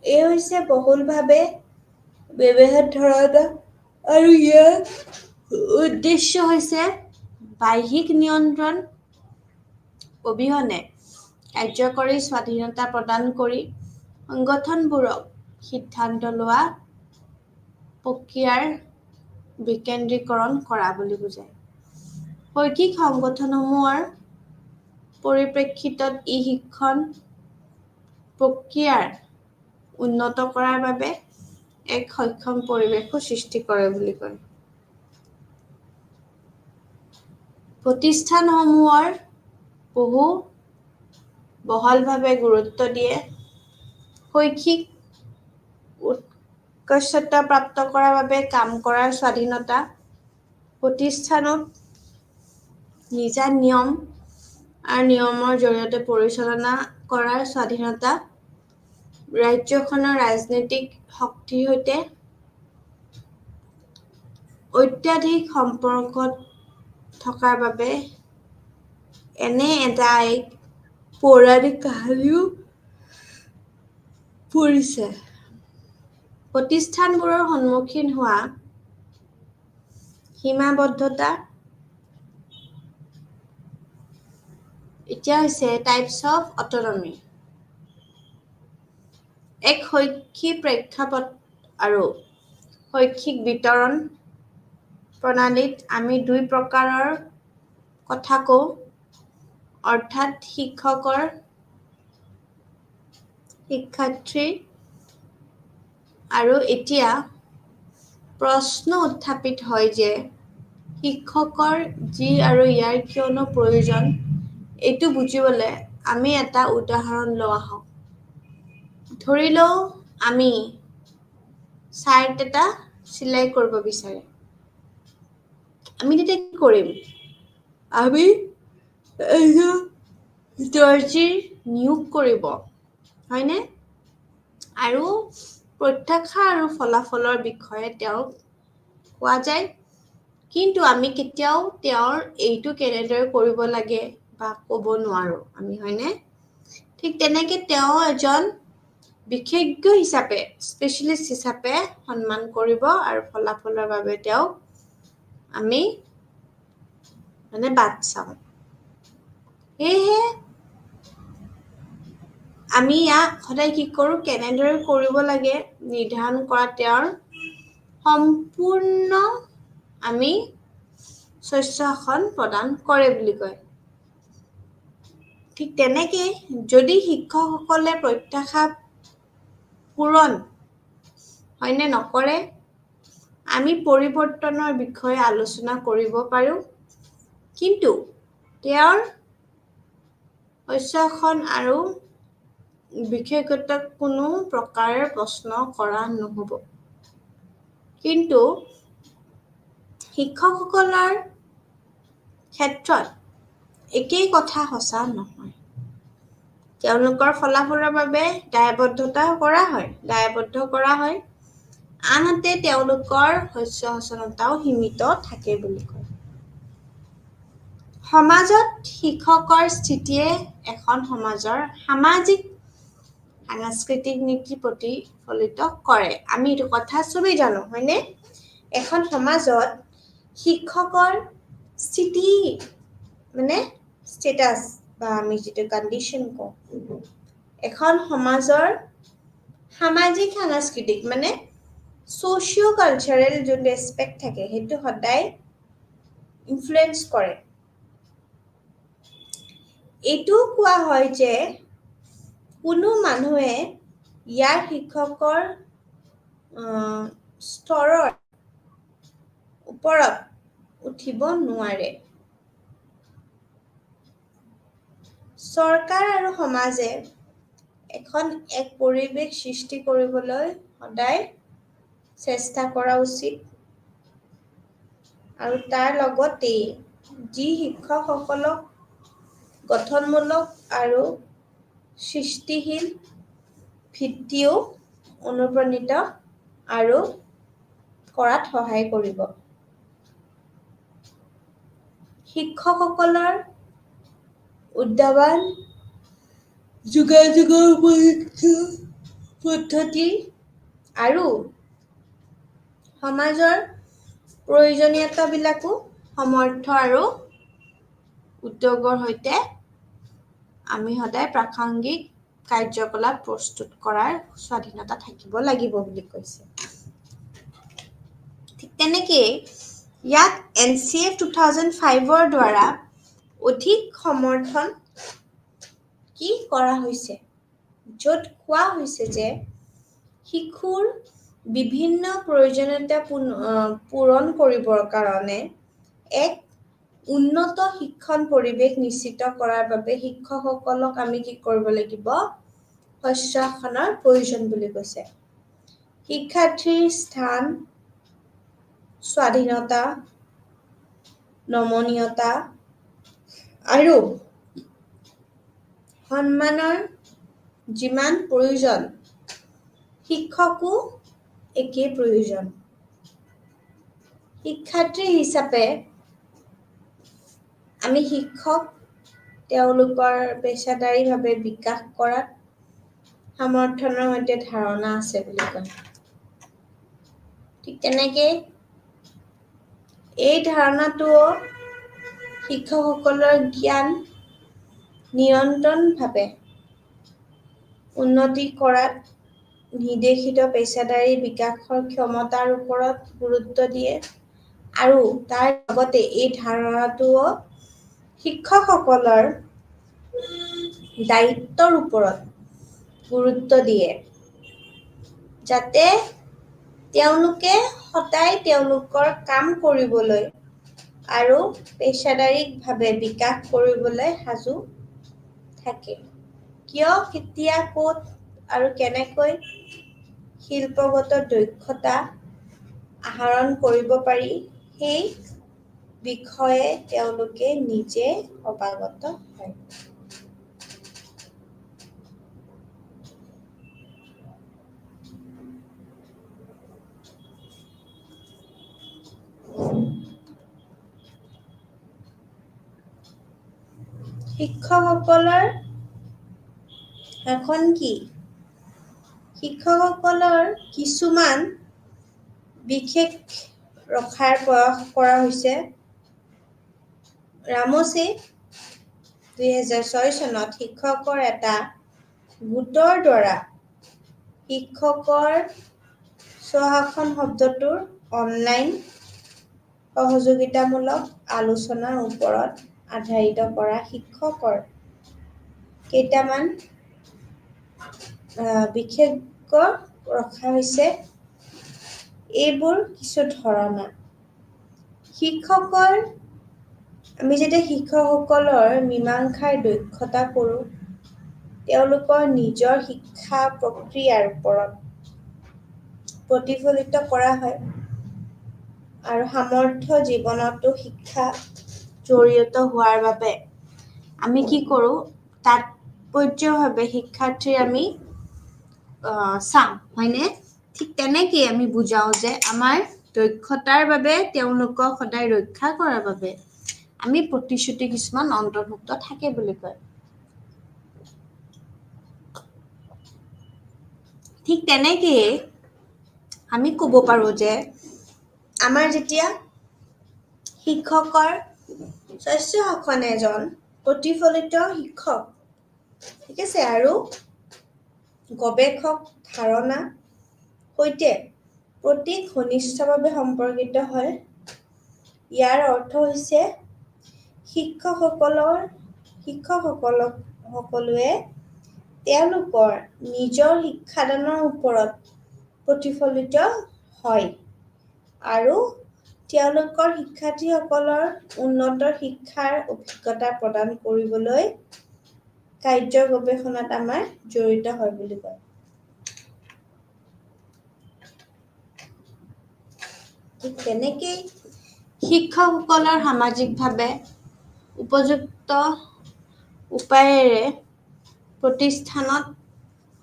এই হৈছে বহুলভাৱে ব্যৱহৃত ধাৰণা আৰু ইয়াৰ উদ্দেশ্য হৈছে বাহ্যিক নিয়ন্ত্ৰণ অবিহনে কাৰ্যকৰী স্বাধীনতা প্ৰদান কৰি সংগঠনবোৰক সিদ্ধান্ত লোৱা প্ৰক্ৰিয়াৰ বিকেন্দ্ৰীকৰণ কৰা বুলি বুজায়। শৈক্ষিক সংগঠনসমূহৰ পৰিপ্ৰেক্ষিতত ই শিক্ষণ প্ৰক্ৰিয়াৰ উন্নত কৰাৰ বাবে এক সক্ষম পৰিৱেশো সৃষ্টি কৰে বুলি কয়। প্ৰতিষ্ঠানসমূহৰ বহু বহলভাৱে গুৰুত্ব দিয়ে শৈক্ষিক উৎকৰ্ষতা প্ৰাপ্ত কৰাৰ বাবে কাম কৰাৰ স্বাধীনতা, প্ৰতিষ্ঠানত নিজা নিয়ম আৰু নিয়মৰ জৰিয়তে পৰিচালনা কৰাৰ স্বাধীনতা, ৰাজ্যখনৰ ৰাজনৈতিক শক্তিৰ সৈতে অত্যাধিক সম্পৰ্কত থকাৰ বাবে এনে এটা এক পৌৰাণিক কাহিনীও পৰিছে। প্ৰতিষ্ঠানবোৰৰ সন্মুখীন হোৱা সীমাবদ্ধতা এতিয়া হৈছে টাইপছ অফ অট'নমি। এক শৈক্ষিক প্ৰেক্ষাপট আৰু শৈক্ষিক বিতৰণ প্ৰণালীত আমি দুই প্ৰকাৰৰ কথা কওঁ। অৰ্থাৎ শিক্ষকৰ, শিক্ষাৰ্থী আৰু এতিয়া প্ৰশ্ন উত্থাপিত হয় যে শিক্ষকৰ যি আৰু ইয়াৰ কিয়নো প্ৰয়োজন এইটো বুজিবলৈ আমি এটা উদাহৰণ লোৱা আহক। ধৰি লওঁ আমি চাৰ্ট এটা চিলাই কৰিব বিচাৰে। আমি তেতিয়া কি কৰিম? আমি দৰ্জী নিয়োগ কৰিব, হয়নে? আৰু প্ৰত্যাশা আৰু ফলাফলৰ বিষয়ে তেওঁক কোৱা যায়। কিন্তু আমি কেতিয়াও তেওঁৰ এইটো কেনেদৰে কৰিব লাগে বা ক'ব নোৱাৰো আমি, হয়নে? ঠিক তেনেকে তেওঁ এজন বিশেষজ্ঞ হিচাপে, স্পেচিয়েলিষ্ট হিচাপে সন্মান কৰিব আৰু ফলাফলৰ বাবে তেওঁক আমি বাট চাওঁ। সেয়েহে আমি ইয়াক সদায় কি কৰোঁ, কেনেদৰে কৰিব লাগে নিৰ্ধাৰণ কৰা তেওঁৰ সম্পূৰ্ণ আমি স্বাস্থ্যসন প্ৰদান কৰে বুলি কয়। ঠিক তেনেকে যদি শিক্ষকসকলে প্ৰত্যাশা পূৰণ হয়নে নকৰে, আমি পৰিৱৰ্তনৰ বিষয়ে আলোচনা কৰিব পাৰোঁ। কিন্তু তেওঁৰ স্বাস্থ্যসন আৰু বিশেষজ্ঞতাক কোনো প্ৰকাৰে প্ৰশ্ন কৰা নহ'ব। কিন্তু শিক্ষকসকলৰ ক্ষেত্ৰত একেই কথা সঁচা নহয়। তেওঁলোকৰ ফলাফলৰ বাবে দায়বদ্ধ কৰা হয়। আনহাতে তেওঁলোকৰ সচেতনতাও সীমিত থাকে বুলি কয়। সমাজত শিক্ষকৰ স্থিতিয়ে এখন সমাজৰ সামাজিক সাংস্কৃতিক নীতি প্ৰতিফলিত কৰে। আমি এইটো কথা চবেই জানো, হয়নে? এখন সমাজত শিক্ষকৰ স্থিতি ষ্টেটাছ বা আমি যিটো কণ্ডিশ্যন কওঁ, এখন সমাজৰ সামাজিক সাংস্কৃতিক ছ'চিঅ' কালচাৰেল যোনটো এছপেক্ট থাকে সেইটো সদায় ইনফ্লুৱেঞ্চ কৰে। এইটোও কোৱা হয় যে কোনো মানুহে ইয়াৰ শিক্ষকৰ স্তৰৰ ওপৰত উঠিব নোৱাৰে। চৰকাৰ আৰু সমাজে এক পৰিৱেশ সৃষ্টি কৰিবলৈ সদায় চেষ্টা কৰা উচিত। আৰু তাৰ লগতেই যি শিক্ষকসকলক গঠনমূলক আৰু সৃষ্টিশীল ভিত্তিও অনুপ্ৰাণিত আৰু কৰাত সহায় কৰিব। শিক্ষকসকলৰ উদ্ভাৱন, যোগাযোগৰ পদ্ধতি আৰু সমাজৰ প্ৰয়োজনীয়তাবিলাকো সমৰ্থ আৰু উদ্যোগৰ সৈতে আমি সদায় প্ৰাসংগিক কাৰ্যকলাপ প্ৰস্তুত কৰাৰ স্বাধীনতা থাকিব লাগিব বুলি কৈছে। ঠিক তেনেকেই ইয়াক NCF 2005ৰ দ্বাৰা অধিক সমৰ্থন কৰা হৈছে, য'ত কোৱা হৈছে যে শিশুৰ বিভিন্ন প্ৰয়োজনীয়তা পূৰণ কৰিবৰ কাৰণে এক উন্নত শিক্ষণ পৰিৱেশ নিশ্চিত কৰাৰ বাবে শিক্ষকসকলক আমি কি কৰিব লাগিব, সচেতনৰ প্ৰয়োজন বুলি কৈছে। শিক্ষাৰ্থীৰ স্থান, স্বাধীনতা, নমনীয়তা আৰু সন্মানৰ যিমান প্ৰয়োজন শিক্ষকো একেই প্ৰয়োজন। শিক্ষাৰ্থী হিচাপে আমি শিক্ষক তেওঁলোকৰ পেছাদাৰীভাৱে বিকাশ কৰাত সমৰ্থনৰ সৈতে ধাৰণা আছে বুলি কয়। ঠিক তেনেকে এই ধাৰণাটোও শিক্ষকসকলৰ জ্ঞান নিৰন্তৰভাৱে উন্নতি কৰাত নিৰ্দেশিত পেছাদাৰী বিকাশৰ ক্ষমতাৰ ওপৰত গুৰুত্ব দিয়ে। আৰু তাৰ লগতে এই ধাৰণাটোও শিক্ষকসকলৰ দায়িত্বৰ ওপৰত গুৰুত্ব দিয়ে, যাতে তেওঁলোকে সদায় তেওঁলোকৰ কাম কৰিবলৈ আৰু পেছাদাৰীভাৱে বিকাশ কৰিবলৈ সাজু থাকে। কিয়, কেতিয়া, ক'ত আৰু কেনেকৈ শিল্পগত দক্ষতা আহৰণ কৰিব পাৰি সেই বিষয়ে তেওঁলোকে নিজে অৱগত হয়। শিক্ষকসকলৰ এখন কি? শিক্ষকসকলৰ কিছুমান বিশেষ ৰখাৰ প্ৰয়াস কৰা হৈছে। ৰামছে 2006 চনত শিক্ষকৰ এটা গোটৰ দ্বাৰা শিক্ষকৰ স্বশাসন শব্দটোৰ অনলাইন সহযোগিতামূলক আলোচনাৰ ওপৰত আধাৰিত কৰা শিক্ষকৰ কেইটামান বিশেষজ্ঞ ৰখা হৈছে। এইবোৰ কিছু ধাৰণা। আমি যেতিয়া শিক্ষকসকলৰ মীমাংসাৰ দক্ষতা কৰোঁ, তেওঁলোকৰ নিজৰ শিক্ষা প্ৰক্ৰিয়াৰ ওপৰত প্ৰতিফলিত কৰা হয় আৰু সামৰ্থ্য জীৱনতো শিক্ষা জড়িত হোৱাৰ বাবে আমি কি কৰোঁ, তাৎপৰ্যভাৱে শিক্ষাৰ্থীৰ আমি চাওঁ, হয়নে? ঠিক তেনেকেই আমি বুজাওঁ যে আমাৰ দক্ষতাৰ বাবে তেওঁলোকক সদায় ৰক্ষা কৰাৰ বাবে আমি প্ৰতিশ্ৰুতি কিছুমান অন্তৰ্ভুক্ত থাকে বুলি কয়। ঠিক তেনেকেই আমি ক'ব পাৰোঁ যে আমাৰ যেতিয়া শিক্ষকৰ স্বাস্থ্যসখন এজন প্ৰতিফলিত শিক্ষক, ঠিক আছে, আৰু গৱেষক ধাৰণা সৈতে অতি ঘনিষ্ঠভাৱে সম্পৰ্কিত হয়। ইয়াৰ অৰ্থ হৈছে সকলোৱে তেওঁলোকৰ নিজৰ শিক্ষাদানৰ ওপৰত প্ৰতিফলিত হয় আৰু তেওঁলোকৰ শিক্ষাৰ্থীসকলৰ উন্নত শিক্ষাৰ অভিজ্ঞতা প্ৰদান কৰিবলৈ কাৰ্য গৱেষণাত আমাৰ জড়িত হয় বুলি কয়। ঠিক তেনেকেই শিক্ষকসকলৰ সামাজিকভাৱে উপযুক্ত উপায়েৰে প্ৰতিষ্ঠানত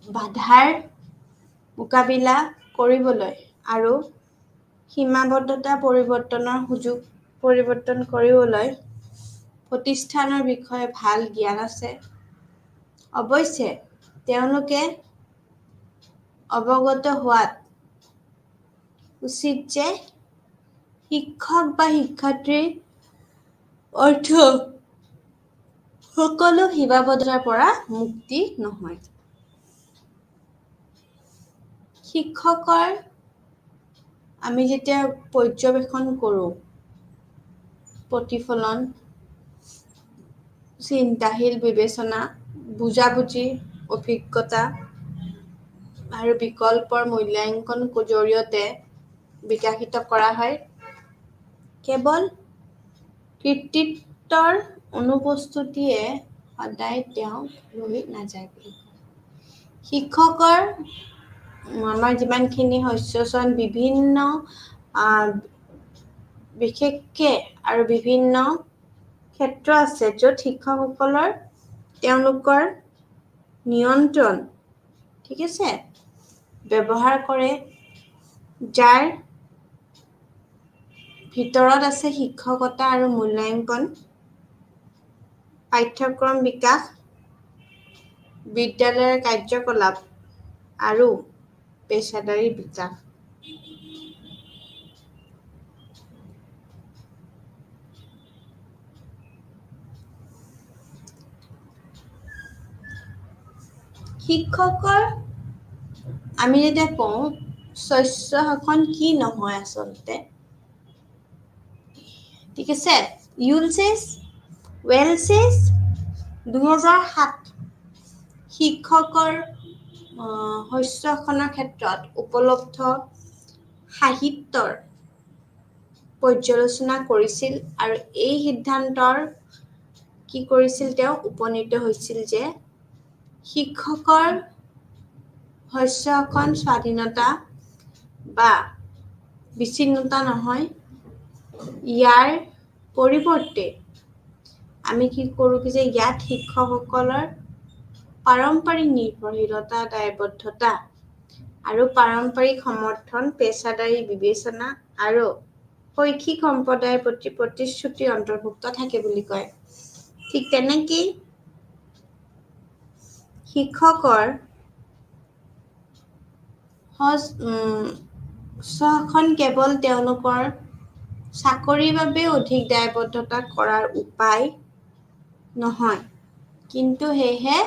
বাধাৰ মোকাবিলা কৰিবলৈ আৰু সীমাবদ্ধতা পৰিৱৰ্তন কৰিবলৈ প্ৰতিষ্ঠানৰ বিষয়ে ভাল জ্ঞান আছে। অৱশ্যে তেওঁলোকে অৱগত হোৱাত উচিত যে শিক্ষক বা শিক্ষাৰ্থীৰ অৰ্থ সকলো সীমাবদ্ধতাৰ পৰা মুক্তি নহয়। শিক্ষকৰ আমি যেতিয়া পৰ্যবেক্ষণ কৰোঁ, প্ৰতিফলন, চিন্তাশীল বিবেচনা, বুজাবুজি, অভিজ্ঞতা আৰু বিকল্পৰ মূল্যাংকনৰ জৰিয়তে বিকশিত কৰা হয়। কেৱল কৃতিত্বৰ অনুপস্থিতিয়ে সদায় তেওঁক লৈ নাযায় বুলি কয়। শিক্ষকৰ আমাৰ যিমানখিনি শস্যচন বিভিন্ন বিশেষকে আৰু বিভিন্ন ক্ষেত্ৰ আছে য'ত শিক্ষকসকলৰ তেওঁলোকৰ নিয়ন্ত্ৰণ, ঠিক আছে, ব্যৱহাৰ কৰে, যাৰ ভিতৰত আছে শিক্ষকতা আৰু মূল্যাংকন, পাঠ্যক্ৰম বিকাশ, বিদ্যালয়ৰ কাৰ্যকলাপ আৰু পেছাদাৰী বিকাশ। শিক্ষকৰ আমি যেতিয়া কওঁ স্বাস্থ্যসখন কি নহয় আচলতে, ঠিক আছে, UNICEF 2007 শিক্ষকৰ শস্যখনৰ ক্ষেত্ৰত উপলব্ধ সাহিত্যৰ পৰ্যালোচনা কৰিছিল আৰু এই সিদ্ধান্তৰ কি কৰিছিল তেওঁ উপনীত হৈছিল যে শিক্ষকৰ শস্যখন স্বাধীনতা বা বিচ্ছিন্নতা নহয়, ইয়াৰ পৰিৱৰ্তে আমি কি কৰোঁ যে ইয়াত শিক্ষকসকলৰ পাৰম্পৰিক নিৰ্ভৰশীলতা, দায়বদ্ধতা আৰু পাৰম্পৰিক সমৰ্থন, পেছাদাৰী বিবেচনা আৰু শৈক্ষিক সম্প্ৰদায়ৰ প্ৰতি প্ৰতিশ্ৰুতি অন্তৰ্ভুক্ত থাকে বুলি কয়। ঠিক তেনেকেই শিক্ষকৰ শস্যখন কেৱল তেওঁলোকৰ চাকৰিৰ বাবে অধিক দায়বদ্ধতা কৰাৰ উপায় নহয়, কিন্তু সেয়েহে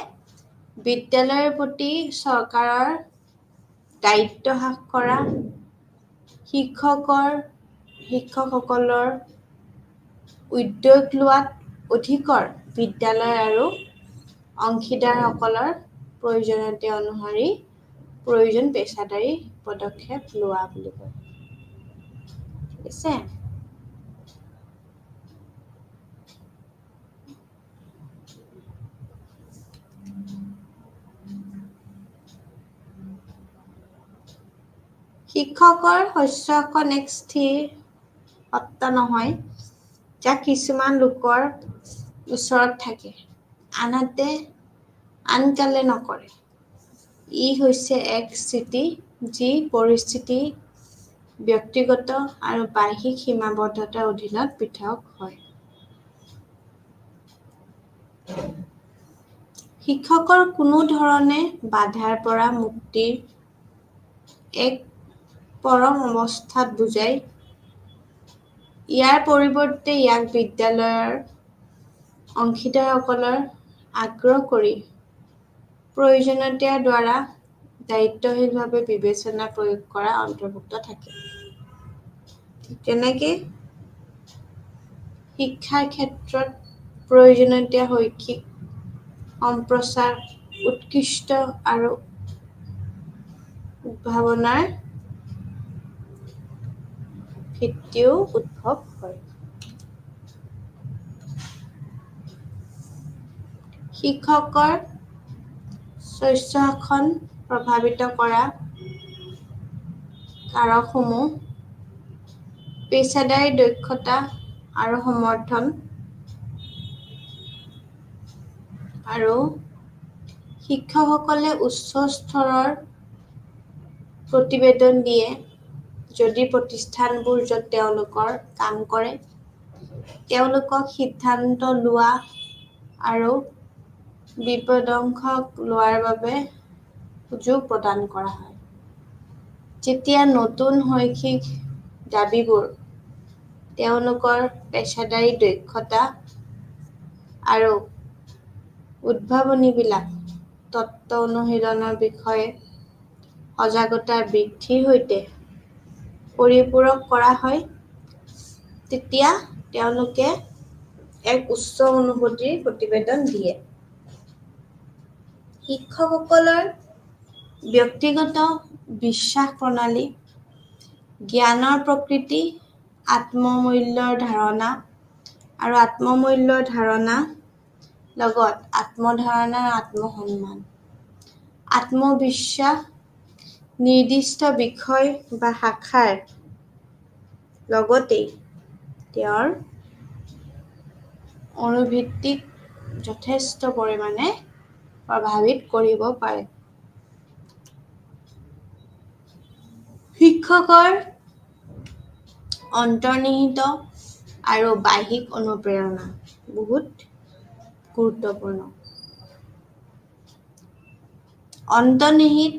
বিদ্যালয়ৰ প্ৰতি চৰকাৰৰ দায়িত্ব হ্ৰাস কৰা, শিক্ষকসকলৰ উদ্যোগ লোৱাত অধিকৰ বিদ্যালয় আৰু অংশীদাৰসকলৰ প্ৰয়োজনীয়তা অনুসৰি প্ৰয়োজন পেছাদাৰী পদক্ষেপ লোৱা বুলি কয়। ঠিক আছে। শিক্ষকৰ শস্যখন এক স্থিৰ সত্তা নহয়, যাক কিছুমান লোকৰ ওচৰত থাকে, আনকালে নকৰে। ই হৈছে এক স্থিতি যি পৰিস্থিতি, ব্যক্তিগত আৰু বাহ্যিক সীমাবদ্ধতাৰ অধীনত পৃথক হয়। শিক্ষকৰ কোনো ধৰণে বাধাৰ পৰা মুক্তিৰ এক পৰম অৱস্থাত বুজায়। ইয়াৰ পৰিৱৰ্তে ইয়াক বিদ্যালয়ৰ অংশীদাৰসকলৰ আগ্ৰহ কৰি প্ৰয়োজনীয়তাৰ দ্বাৰা দায়িত্বশীলভাৱে বিবেচনা প্ৰয়োগ কৰা অন্তৰ্ভুক্ত থাকে। তেনেকে শিক্ষাৰ ক্ষেত্ৰত প্ৰয়োজনীয়তা, শৈক্ষিক সম্প্ৰচাৰ, উৎকৃষ্ট আৰু উদ্ভাৱনাৰ ভিত্তিও উদ্ভৱ হয়। শিক্ষকৰ শস্যখন প্ৰভাৱিত কৰা কাৰকসমূহ পেছাদাৰী দক্ষতা আৰু সমৰ্থন, আৰু শিক্ষকসকলে উচ্চ স্তৰৰ প্ৰতিবেদন দিয়ে যদি প্ৰতিষ্ঠানবোৰ য'ত তেওঁলোকৰ কাম কৰে, তেওঁলোকক সিদ্ধান্ত লোৱা আৰু বিপদাশংকা লোৱাৰ বাবে সুযোগ প্ৰদান কৰা হয়। যেতিয়া নতুন শৈক্ষিক দাবীবোৰ তেওঁলোকৰ পেছাদাৰী দক্ষতা আৰু উদ্ভাৱনীবিলাক তত্ত্ব অনুশীলনৰ বিষয়ে সজাগতা বৃদ্ধিৰ সৈতে পৰিপূৰক কৰা হয়, তেতিয়া তেওঁলোকে এক উচ্চ অনুভূতিৰ প্ৰতিবেদন দিয়ে। শিক্ষকসকলৰ ব্যক্তিগত বিশ্বাস প্ৰণালী, জ্ঞানৰ প্ৰকৃতি, আত্মমূল্যৰ ধাৰণা আৰু আত্মমূল্যৰ ধাৰণা লগত আত্মধাৰণা, আত্মসন্মান, আত্মবিশ্বাস, নিৰ্দিষ্ট বিষয় বা শাখাৰ লগতেই তেওঁৰ অনুভূতিক যথেষ্ট পৰিমাণে প্ৰভাৱিত কৰিব পাৰে। শিক্ষকৰ অন্তৰ্নিহিত আৰু বাহ্যিক অনুপ্ৰেৰণা বহুত গুৰুত্বপূৰ্ণ। অন্তৰ্নিহিত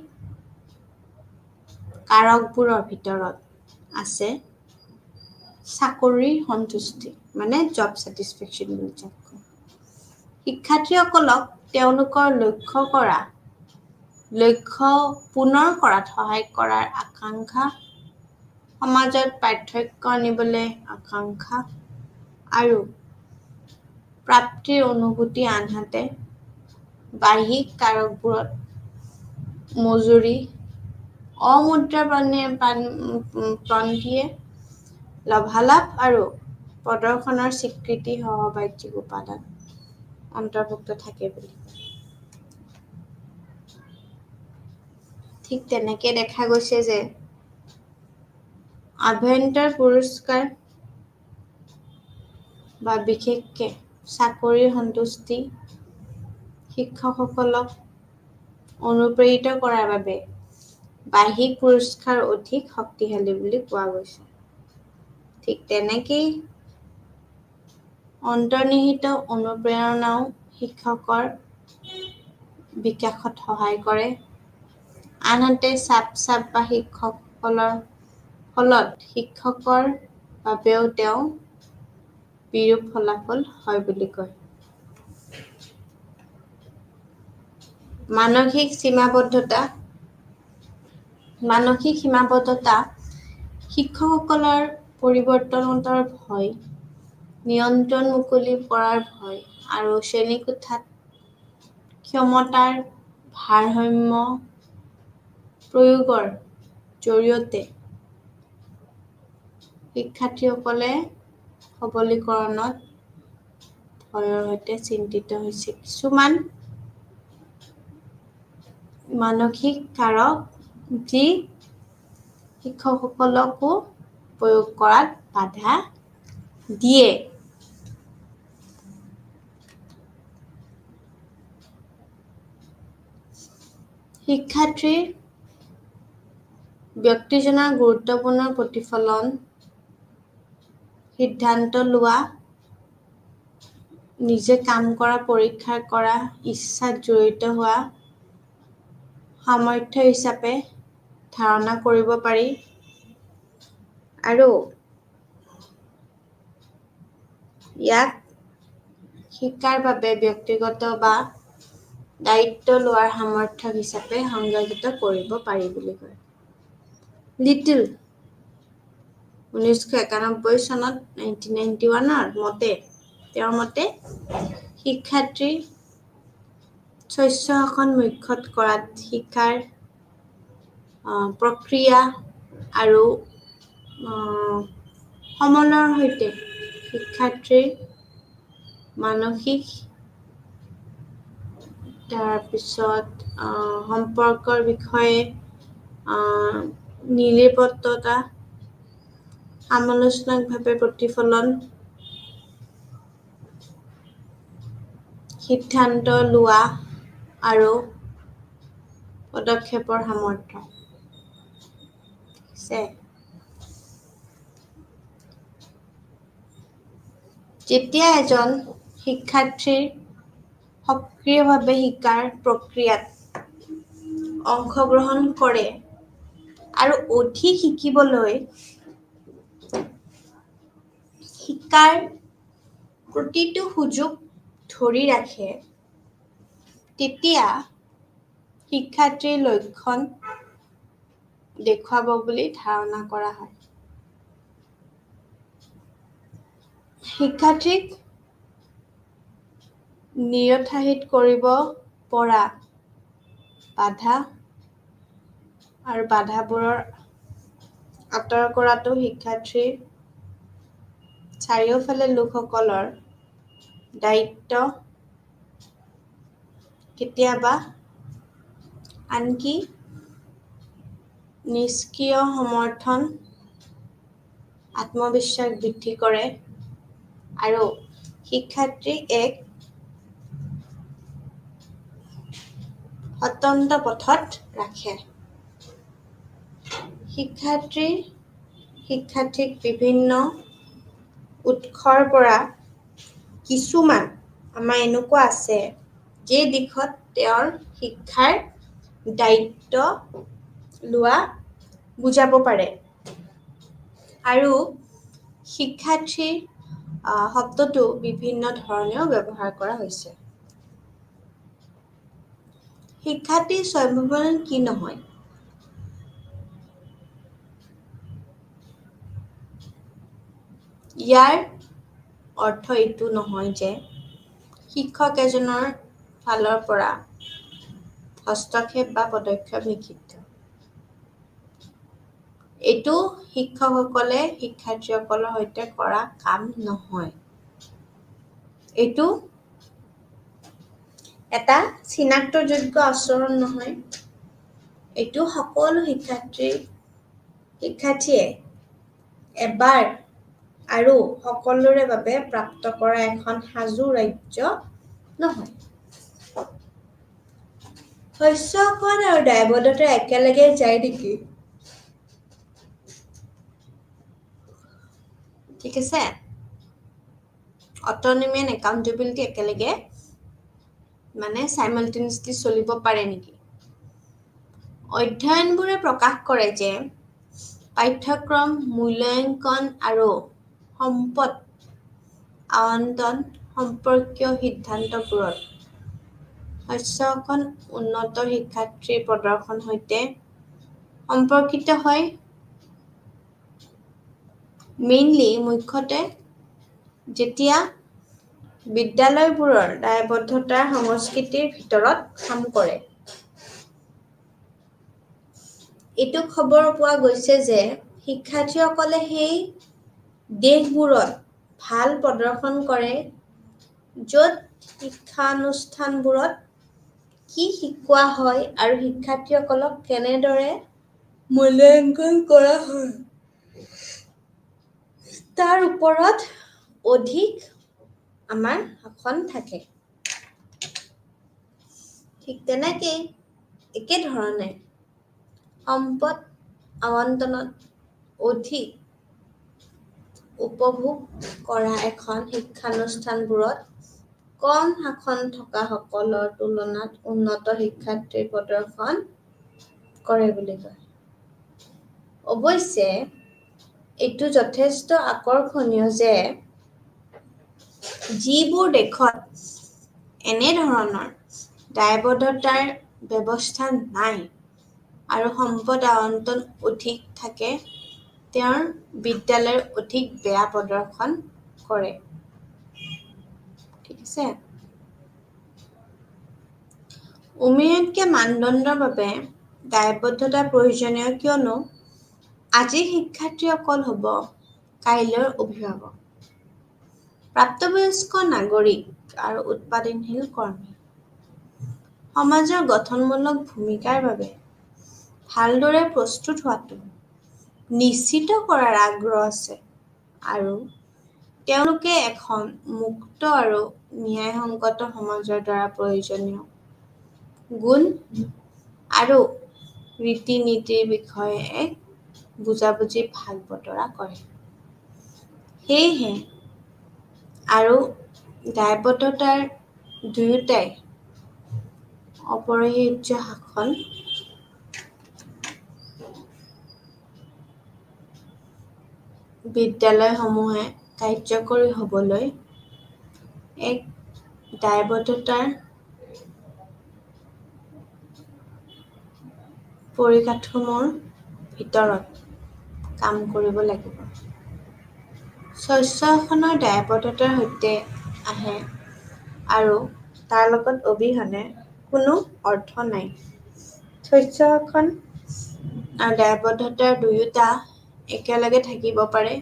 কাৰকবোৰৰ ভিতৰত আছে চাকৰিৰ সন্তুষ্টি, মানে জব ছেটিছফেকশ্যন বুলি যাক কয়। শিক্ষাৰ্থীসকলক তেওঁলোকৰ লক্ষ্য পূৰণ কৰাত সহায় কৰাৰ আকাংক্ষা, সমাজত পাৰ্থক্য আনিবলৈ আকাংক্ষা আৰু প্ৰাপ্তিৰ অনুভূতি, আনহাতে বাহ্যিক কাৰকবোৰত মজুৰি, অমুদ্ৰাপন্থীয়ে লাভালাভ আৰু প্ৰদৰ্শনৰ স্বীকৃতি সহ বাহ্যিক উপাদান অন্তৰ্ভুক্ত থাকে বুলি কয়। ঠিক তেনেকে দেখা গৈছে যে আভ্যন্তৰ পুৰস্কাৰ বা বিশেষকে চাকৰিৰ সন্তুষ্টি শিক্ষকসকলক অনুপ্ৰেৰিত কৰাৰ বাবে বাহ্যিক পুৰস্কাৰ অধিক শক্তিশালী বুলি কোৱা গৈছে। ঠিক তেনেকেই অন্তৰ্নিহিত অনুপ্ৰেৰণাও শিক্ষকৰ বিকাশত সহায় কৰে। আনহাতে চাপ বা শিক্ষকসকলৰ ফলত শিক্ষকৰ বাবেও তেওঁ বিৰূপ ফলাফল হয় বুলি কয়। মানসিক সীমাবদ্ধতা শিক্ষকসকলৰ পৰিৱৰ্তনৰ ভয়, নিয়ন্ত্ৰণ মুকলি কৰাৰ ভয় আৰু শ্ৰেণীকোঠাত ক্ষমতাৰ ভাৰসাম্য প্ৰয়োগৰ জৰিয়তে শিক্ষাৰ্থীসকলে সবলীকৰণত ভয়ৰ সৈতে চিন্তিত হৈছে। কিছুমান মানসিক কাৰক যি শিক্ষকসকলকো প্ৰয়োগ কৰাত বাধা দিয়ে। শিক্ষাৰ্থীৰ ব্যক্তিজনৰ গুৰুত্বপূৰ্ণ প্ৰতিফলন, সিদ্ধান্ত লোৱা, নিজে কাম কৰা, পৰীক্ষা কৰা, ইচ্ছাত জড়িত হোৱা সামৰ্থ্য হিচাপে ধাৰণা কৰিব পাৰি আৰু ইয়াক শিকাৰ বাবে ব্যক্তিগত বা দায়িত্ব লোৱাৰ সামৰ্থ্য হিচাপে সংজ্ঞায়িত কৰিব পাৰি বুলি কয়। লিটল 1991 চনত 1991 তেওঁৰ মতে শিক্ষাৰ্থীৰ শস্য শাসন মুখ্যত কৰাত শিক্ষাৰ প্ৰক্ৰিয়া আৰু সমলৰ সৈতে শিক্ষাৰ্থীৰ মানসিক সম্পৰ্কৰ বিষয়ে নিৰ্লিপ্ততা, সমালোচনামূলকভাৱে প্ৰতিফলন, সিদ্ধান্ত লোৱা আৰু পদক্ষেপৰ সামৰ্থ্য আছে। যেতিয়া এজন শিক্ষাৰ্থীৰ সক্ৰিয়ভাৱে শিকাৰ প্ৰক্ৰিয়াত অংশগ্ৰহণ কৰে আৰু অধিক শিকিবলৈ শিকাৰ প্ৰতিটো সুযোগ ধৰি ৰাখে, তেতিয়া শিক্ষাৰ্থীৰ লক্ষণ দেখুৱাব বুলি ধাৰণা কৰা হয়। শিক্ষাৰ্থীক নিৰুৎসাহিত কৰিব পৰা বাধা আৰু বাধাবোৰৰ আঁতৰ কৰাটো শিক্ষাৰ্থীৰ চাৰিওফালে লোকসকলৰ দায়িত্ব, কেতিয়াবা আনকি নিষ্ক্ৰিয় সমৰ্থন আত্মবিশ্বাস বৃদ্ধি কৰে আৰু শিক্ষাৰ্থীক এক স্বতন্ত্ৰ পথত ৰাখে। শিক্ষাৰ্থীক বিভিন্ন উৎসৰ পৰা কিছুমান আমাৰ এনেকুৱা আছে যে দিশত তেওঁৰ শিক্ষাৰ দায়িত্ব লোৱা বুজাব পাৰে আৰু শিক্ষাৰ্থীৰ শব্দটো বিভিন্ন ধৰণেও ব্যৱহাৰ কৰা হৈছে। শিক্ষাৰ্থীৰ স্বাৱলম্বন কি নহয়? ইয়াৰ অৰ্থ এইটো নহয় যে শিক্ষক এজনৰ ফালৰ পৰা হস্তক্ষেপ বা পদক্ষেপ নিষিদ্ধ। এইটো শিক্ষকসকলে শিক্ষাৰ্থীসকলৰ সৈতে কৰা কাম নহয়। এইটো এটা চিনাক্তযোগ্য আচৰণ নহয়। এইটো সকলো শিক্ষাৰ্থীয়ে এবাৰ আৰু সকলোৰে বাবে প্ৰাপ্ত কৰা এখন সাজু ৰাজ্য নহয়। শস্যখন আৰু দায়বদ্ধতা একেলগে যায় নেকি? ঠিক আছে? অট'নমি এণ্ড একাউণ্টেবিলিটি একেলগে চাইমালটেনিয়াছলি চলিব পাৰে নেকি? অধ্যয়নবোৰে প্ৰকাশ কৰে যে পাঠ্যক্ৰম, মূল্যাংকন আৰু সম্পদ আবণ্টন সম্পৰ্কীয় সিদ্ধান্তবোৰত শস্যখন উন্নত শিক্ষাৰ্থীৰ প্ৰদৰ্শনৰ সৈতে সম্পৰ্কিত হয়। মুখ্যতে যেতিয়া বিদ্যালয়বোৰৰ দায়বদ্ধতাৰ সংস্কৃতিৰ ভিতৰত কাম কৰে। এইটো খবৰ পোৱা গৈছে যে শিক্ষাৰ্থীসকলে সেই দেশবোৰত ভাল প্ৰদৰ্শন কৰে য'ত শিক্ষানুষ্ঠানবোৰত কি শিকোৱা হয় আৰু শিক্ষাৰ্থীসকলক কেনেদৰে মূল্যাংকন কৰা হয় তাৰ ওপৰত অধিক আমাৰ শাসন থাকে। ঠিক তেনেকেই একেধৰণে সম্পদ আবণ্টনত অধিক উপভোগ কৰা এখন শিক্ষানুষ্ঠানবোৰত কম শাসন থকা সকলৰ তুলনাত উন্নত শিক্ষাৰ্থীৰ প্ৰদৰ্শন কৰে বুলি কয়। অৱশ্যে এইটো যথেষ্ট আকৰ্ষণীয় যে যিবোৰ দেশত এনেধৰণৰ দায়বদ্ধতাৰ ব্যৱস্থা নাই আৰু সম্পদ আবণ্টন অধিক থাকে, তেওঁৰ বিদ্যালয় অধিক বেয়া প্ৰদৰ্শন কৰে। ঠিক আছে? উমেয়তকে মানদণ্ডৰ বাবে দায়বদ্ধতা প্ৰয়োজনীয় কিয়নো আজিৰ শিক্ষাৰ্থীসকল হ'ব কাইলৈৰ অভিভাৱক, প্ৰাপ্তবয়স্ক নাগৰিক আৰু উৎপাদনশীল কৰ্মী। সমাজৰ গঠনমূলক ভূমিকাৰ বাবে ভালদৰে প্ৰস্তুত হোৱাটো নিশ্চিত কৰাৰ আগ্ৰহ আছে আৰু তেওঁলোকে এখন মুক্ত আৰু ন্যায়সংগত সমাজৰ দ্বাৰা প্ৰয়োজনীয় গুণ আৰু ৰীতি-নীতিৰ বিষয়ে এক বুজাবুজি ভাগ বতৰা কৰে। সেয়েহে আৰু দায়বদ্ধতাৰ দুয়োটাই অপৰিহাৰ্য শাসন বিদ্যালয়সমূহে কাৰ্যকৰী হ'বলৈ এক দায়বদ্ধতাৰ পৰিকাঠামোৰ ভিতৰত কাম কৰিব লাগিব। শস্যখনৰ দায়বদ্ধতাৰ সৈতে আহে আৰু তাৰ লগত অবিহনে কোনো অৰ্থ নাই। শস্যখন আৰু দায়বদ্ধতাৰ দুয়োটা একেলগে থাকিব পাৰে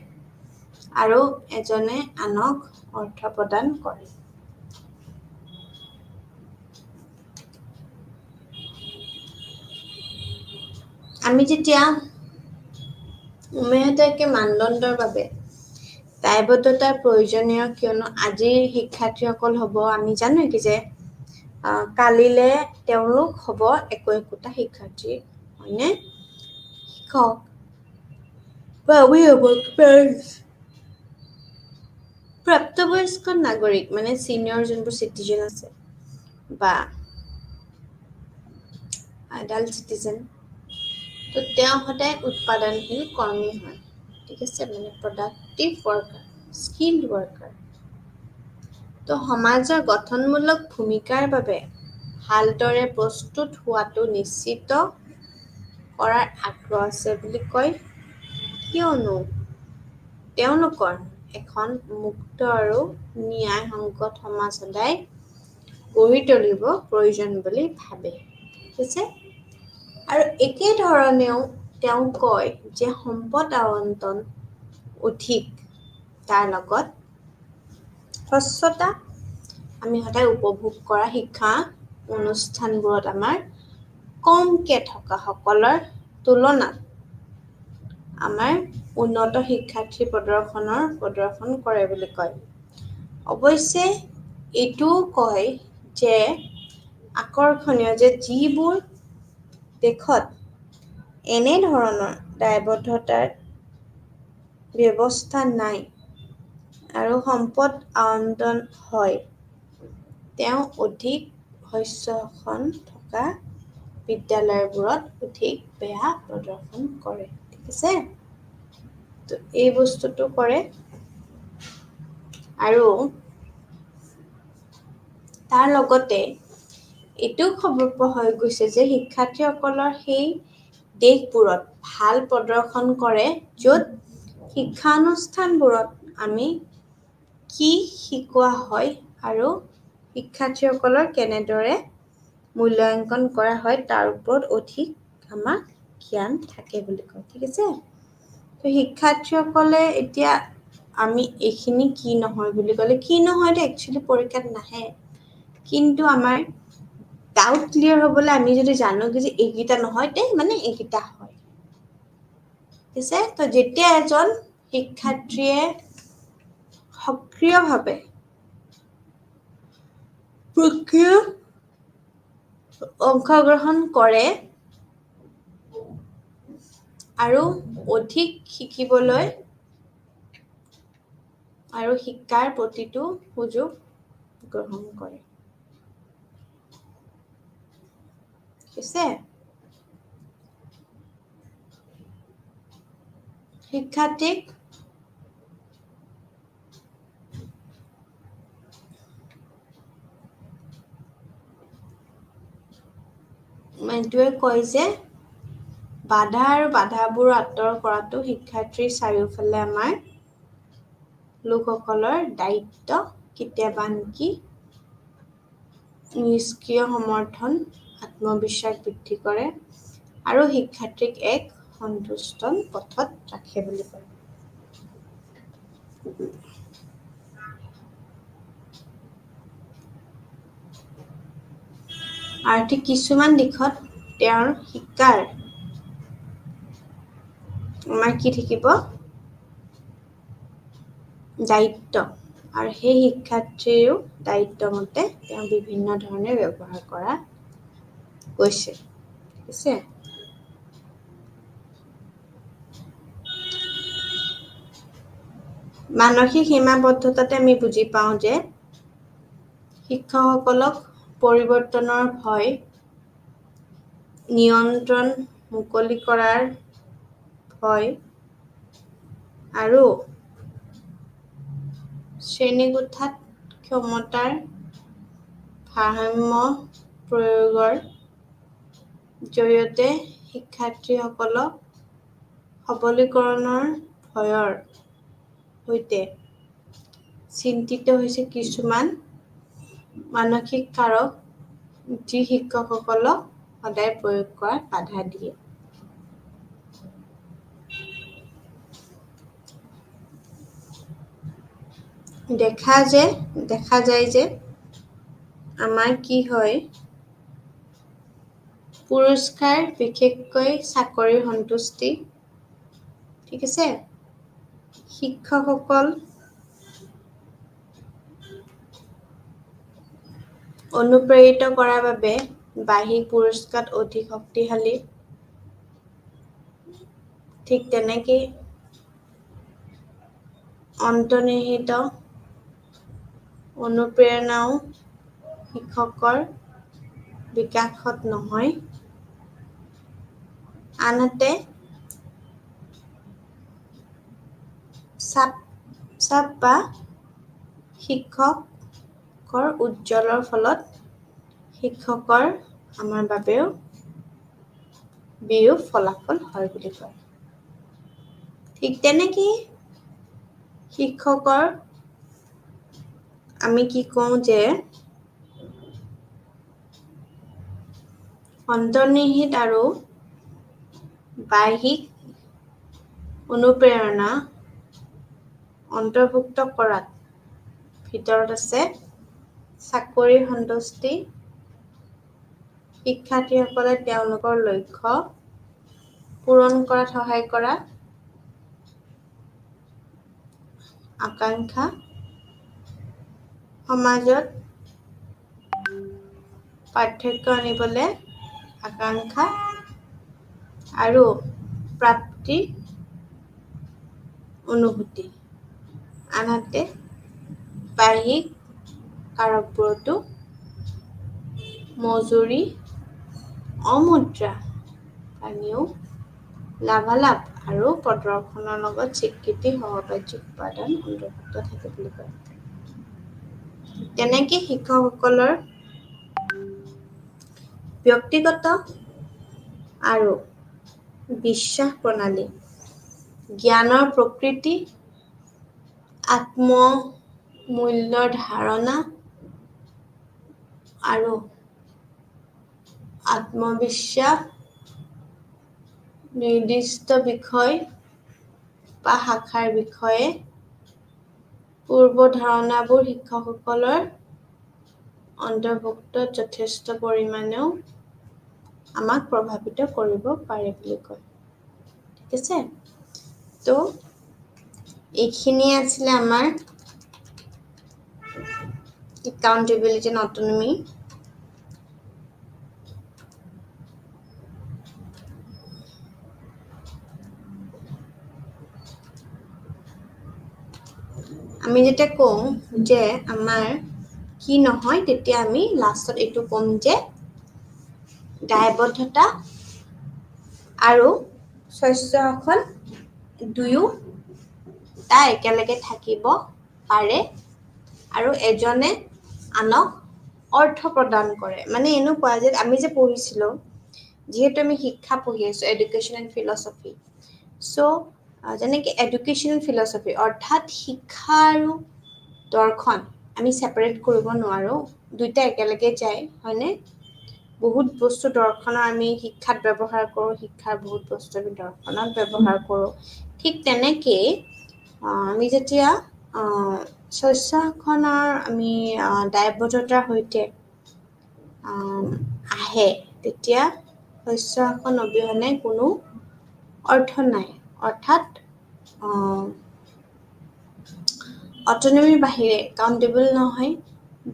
আৰু এজনে আনক অৰ্থ প্ৰদান কৰে। আমি যেতিয়া উমেয়তকে মানদণ্ডৰ বাবে দায়বদ্ধতাৰ প্ৰয়োজনীয় কিয়নো আজিৰ শিক্ষাৰ্থীসকল হ'ব, আমি জানো কি যে কালিলে তেওঁলোক হ'ব একোটা শিক্ষাৰ্থী, হয়নে? শিক্ষক বা অভিভাৱক, প্ৰাপ্তবয়স্ক নাগৰিক চিনিয়ৰ যোনবোৰ চিটিজেন আছে বা এডাল্ট চিটিজেন, তো তেওঁ সদায় উৎপাদনশীল কৰ্মী হয়। ঠিক আছে? Productive worker, skilled worker. তো সমাজৰ গঠনমূলক ভূমিকাৰ বাবে ভালদৰে প্ৰস্তুত হোৱাটো নিশ্চিত কৰাৰ আগ্ৰহ আছে বুলি কয়, কিয়নো তেওঁলোকৰ এখন মুক্ত আৰু ন্যায়সংগত সমাজ সদায় গঢ়ি তুলিব প্ৰয়োজন বুলি ভাবে। ঠিক আছে? আৰু একেধৰণেও তেওঁ কয় যে সম্পদ আবণ্টন অধিক, তাৰ লগত স্বচ্ছতা আমি সদায় উপভোগ কৰা শিক্ষা অনুষ্ঠানবোৰত আমাৰ কমকে থকা সকলৰ তুলনাত আমাৰ উন্নত শিক্ষাৰ্থী প্ৰদৰ্শন কৰে বুলি কয়। অৱশ্যে এইটোও কয় যে আকৰ্ষণীয় যে যিবোৰ দেশত এনেধৰণৰ দায়বদ্ধতাৰ ব্যৱস্থা নাই আৰু সম্পদ আবণ্টন হয়, তেওঁ অধিক শস্যখন থকা বিদ্যালয়বোৰত অধিক বেয়া প্ৰদৰ্শন কৰে। ঠিক আছে? তো এই বস্তুটো কৰে। আৰু তাৰ লগতে এইটোও খবৰ পোৱা হৈ গৈছে যে শিক্ষাৰ্থীসকলৰ সেই দেশবোৰত ভাল প্ৰদৰ্শন কৰে য'ত শিক্ষানুষ্ঠানবোৰত আমি কি শিকোৱা হয় আৰু শিক্ষাৰ্থীসকলৰ কেনেদৰে মূল্যাংকন কৰা হয় তাৰ ওপৰত অধিক আমাক জ্ঞান থাকে বুলি কয়। ঠিক আছে? তো শিক্ষাৰ্থীসকলে এতিয়া আমি এইখিনি কি নহয় বুলি ক'লে, কি নহয়তো একচুৱেলি পৰীক্ষাত নাহে, কিন্তু আমাৰ ডাউট ক্লিয়াৰ হ'বলৈ আমি যদি জানো যে এইকেইটা নহয় দেই, মানে এইকেইটা হয়। ঠিক আছে? তো যেতিয়া এজন শিক্ষাৰ্থীয়ে সক্ৰিয়ভাৱে প্ৰক্ৰিয়াত অংশগ্ৰহণ কৰে আৰু অধিক শিকিবলৈ আৰু শিকাৰ প্ৰতিটো সুযোগ গ্ৰহণ কৰে। ঠিক আছে? শিক্ষাৰ্থীক এইটোৱে কয় যে বাধা আৰু বাধাবোৰ আঁতৰ কৰাটো শিক্ষাৰ্থীৰ চাৰিওফালে আমাৰ লোকসকলৰ দায়িত্ব। কেতিয়াবা আনকি নিষ্ক্ৰিয় সমৰ্থন আত্মবিশ্বাস বৃদ্ধি কৰে আৰু শিক্ষাৰ্থীক এক সন্তুষ্ট পথত ৰাখে বুলি কয়। আৰু ঠিক কিছুমান দিশত তেওঁৰ শিকাৰ আমাৰ কি থাকিব? দায়িত্ব। আৰু সেই শিক্ষাৰ্থীৰো দায়িত্ব মতে তেওঁ বিভিন্ন ধৰণে ব্যৱহাৰ কৰা গৈছে। ঠিক আছে? মানসিক সীমাবদ্ধতাতে আমি বুজি পাওঁ যে শিক্ষকসকলক পৰিৱৰ্তনৰ ভয়, নিয়ন্ত্ৰণ মুকলি কৰাৰ ভয় আৰু শ্ৰেণীকোঠাত ক্ষমতাৰ ভাৰসাম্য প্ৰয়োগৰ জৰিয়তে শিক্ষাৰ্থীসকলক সবলীকৰণৰ ভয়ৰ সৈতে চিন্তিত হৈছে কিছুমান মানসিক কাৰক, যি শিক্ষকসকলক সদায় প্ৰয়োগ কৰাত বাধা দিয়ে। দেখা যায় যে আমাৰ কি হয়, পুৰস্কাৰ, বিশেষকৈ চাকৰিৰ সন্তুষ্টি, ঠিক আছে, শিক্ষকসকল অনুপ্ৰেৰিত কৰাৰ বাবে বাহ্যিক পুৰস্কাৰ অধিক শক্তিশালী। ঠিক তেনেকেই অন্তৰ্নিহিত অনুপ্ৰেৰণাও শিক্ষকৰ বিকাশত নহয়। আনহাতে চাপ বা শিক্ষকৰ উজ্জ্বলৰ ফলত শিক্ষকৰ আমাৰ বাবেও বিৰূপ ফলাফল হয় বুলি কয়। ঠিক তেনেকেই শিক্ষকৰ আমি কি কওঁ যে অন্তৰ্নিহিত আৰু বাহ্যিক অনুপ্ৰেৰণা অন্তৰ্ভুক্ত কৰাত ভিতৰত আছে চাকৰিৰ সন্তুষ্টি, শিক্ষাৰ্থীসকলে তেওঁলোকৰ লক্ষ্য পূৰণ কৰাত সহায় কৰা, আকাংক্ষা, সমাজত পাৰ্থক্য আনিবলৈ আকাংক্ষা আৰু প্ৰাপ্তি অনুভূতি। আনহাতে বাহ্যিক কাৰকবোৰতো মজুৰি, অমুদ্ৰা পানীয় লাভালাভ আৰু প্ৰদৰ্শনৰ লগত স্বীকৃতি সহবাজ্য উপাদান অন্তৰ্ভুক্ত থাকে বুলি কয়। তেনেকে শিক্ষকসকলৰ ব্যক্তিগত আৰু বিশ্বাস প্ৰণালী, জ্ঞানৰ প্ৰকৃতি, আত্মমূল্যৰ ধাৰণা আৰু আত্মবিশ্বাস, নিৰ্দিষ্ট বিষয় বা শাখাৰ বিষয়ে পূৰ্বধাৰণাবোৰ শিক্ষকসকলৰ অন্তৰ্ভুক্ত যথেষ্ট পৰিমাণেও আমাক প্ৰভাৱিত কৰিব পাৰে বুলি কয়। ঠিক আছে, তো এইখিনিয়ে আছিলে আমাৰ একাউণ্টেবিলিটি এণ্ড অট'নমি। আমি যেতিয়া কওঁ যে আমাৰ কি নহয়, তেতিয়া আমি লাষ্টত এইটো ক'ম যে দায়বদ্ধতা আৰু স্বচ্ছ শাসন দুয়োটা একেলগে থাকিব পাৰে আৰু এজনে আনক অৰ্থ প্ৰদান কৰে। মানে এনেকুৱা যে আমি যে পঢ়িছিলোঁ, যিহেতু আমি শিক্ষা পঢ়ি আছোঁ, এডুকেশ্যন এণ্ড ফিলচফি, চ' যেনেকৈ এডুকেশ্যন এণ্ড ফিলচফি অৰ্থাৎ শিক্ষা আৰু দৰ্শন আমি ছেপাৰেট কৰিব নোৱাৰোঁ, দুইটা একেলগে যায়, হয়নে? বহুত বস্তু দৰ্শনৰ আমি শিক্ষাত ব্যৱহাৰ কৰোঁ, শিক্ষাৰ বহুত বস্তু আমি দৰ্শনত ব্যৱহাৰ কৰোঁ। ঠিক তেনেকেই আমি যেতিয়া স্বচ্ছ শাসনৰ আমি দায়বদ্ধতাৰ সৈতে আহে, তেতিয়া স্বচ্ছ শাসন অবিহনে কোনো অৰ্থ নাই। অৰ্থাৎ অট'নমিৰ বাহিৰে একাউণ্টেবল নহয়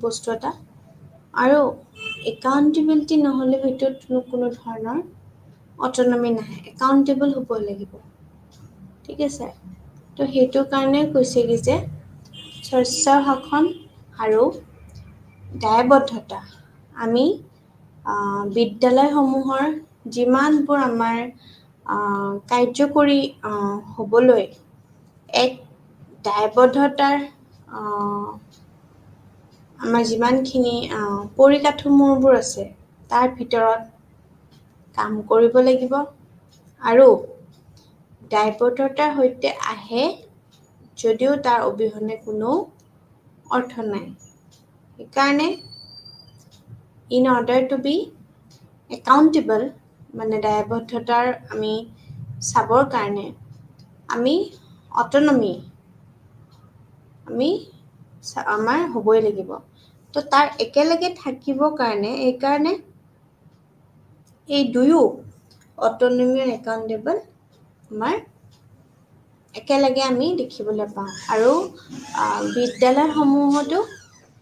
বস্তু এটা, আৰু একাউণ্টেবিলিটি নহ'লে ভিতৰত কোনো ধৰণৰ অট'নমি নাহে, একাউণ্টেবল হ'ব লাগিব। ঠিক আছে, তো সেইটো কাৰণে কৈছে কি যে স্বচ্ছ শাসন আৰু দায়বদ্ধতা আমি বিদ্যালয়সমূহৰ যিমানবোৰ আমাৰ কাৰ্যকৰী হ'বলৈ এক দায়বদ্ধতাৰ আমাৰ যিমানখিনি পৰিকাঠামোবোৰ আছে তাৰ ভিতৰত কাম কৰিব লাগিব, আৰু দায়বদ্ধতাৰ সৈতে আহে যদিও তাৰ অবিহনে কোনো অৰ্থ নাই। সেইকাৰণে in order to be accountable, মানে দায়বদ্ধতাৰ আমি চাবৰ কাৰণে আমি অট'নমি আমাৰ হ'বই লাগিব। তো তাৰ একেলগে থাকিবৰ কাৰণে এইকাৰণে এই দুয়ো অট'নমি আৰু একাউণ্টেবল আমাৰ একেলগে আমি দেখিবলৈ পাওঁ। আৰু বিদ্যালয়সমূহতো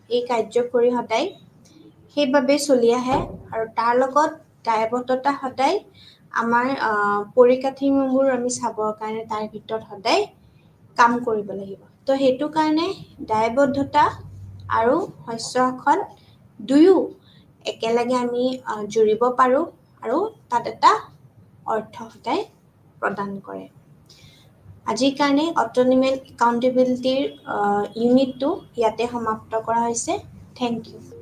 এই কাৰ্যকৰী সদায় সেইবাবেই চলি আহে, আৰু তাৰ লগত দায়বদ্ধতা সদায় আমাৰ পৰিকাঠামোবোৰ আমি চাবৰ কাৰণে তাৰ ভিতৰত সদায় কাম কৰিব লাগিব। তো সেইটো কাৰণে দায়বদ্ধতা আৰু স্বচ্ছ শাসন দুয়ো একেলগে আমি জুৰিব পাৰোঁ, আৰু তাত এটা অৰ্থ সদায় প্ৰদান কৰে। আজিৰ কাৰণে অট'নমি এণ্ড একাউণ্টেবিলিটিৰ ইউনিটটো ইয়াতে সমাপ্ত কৰা হৈছে। Thank U.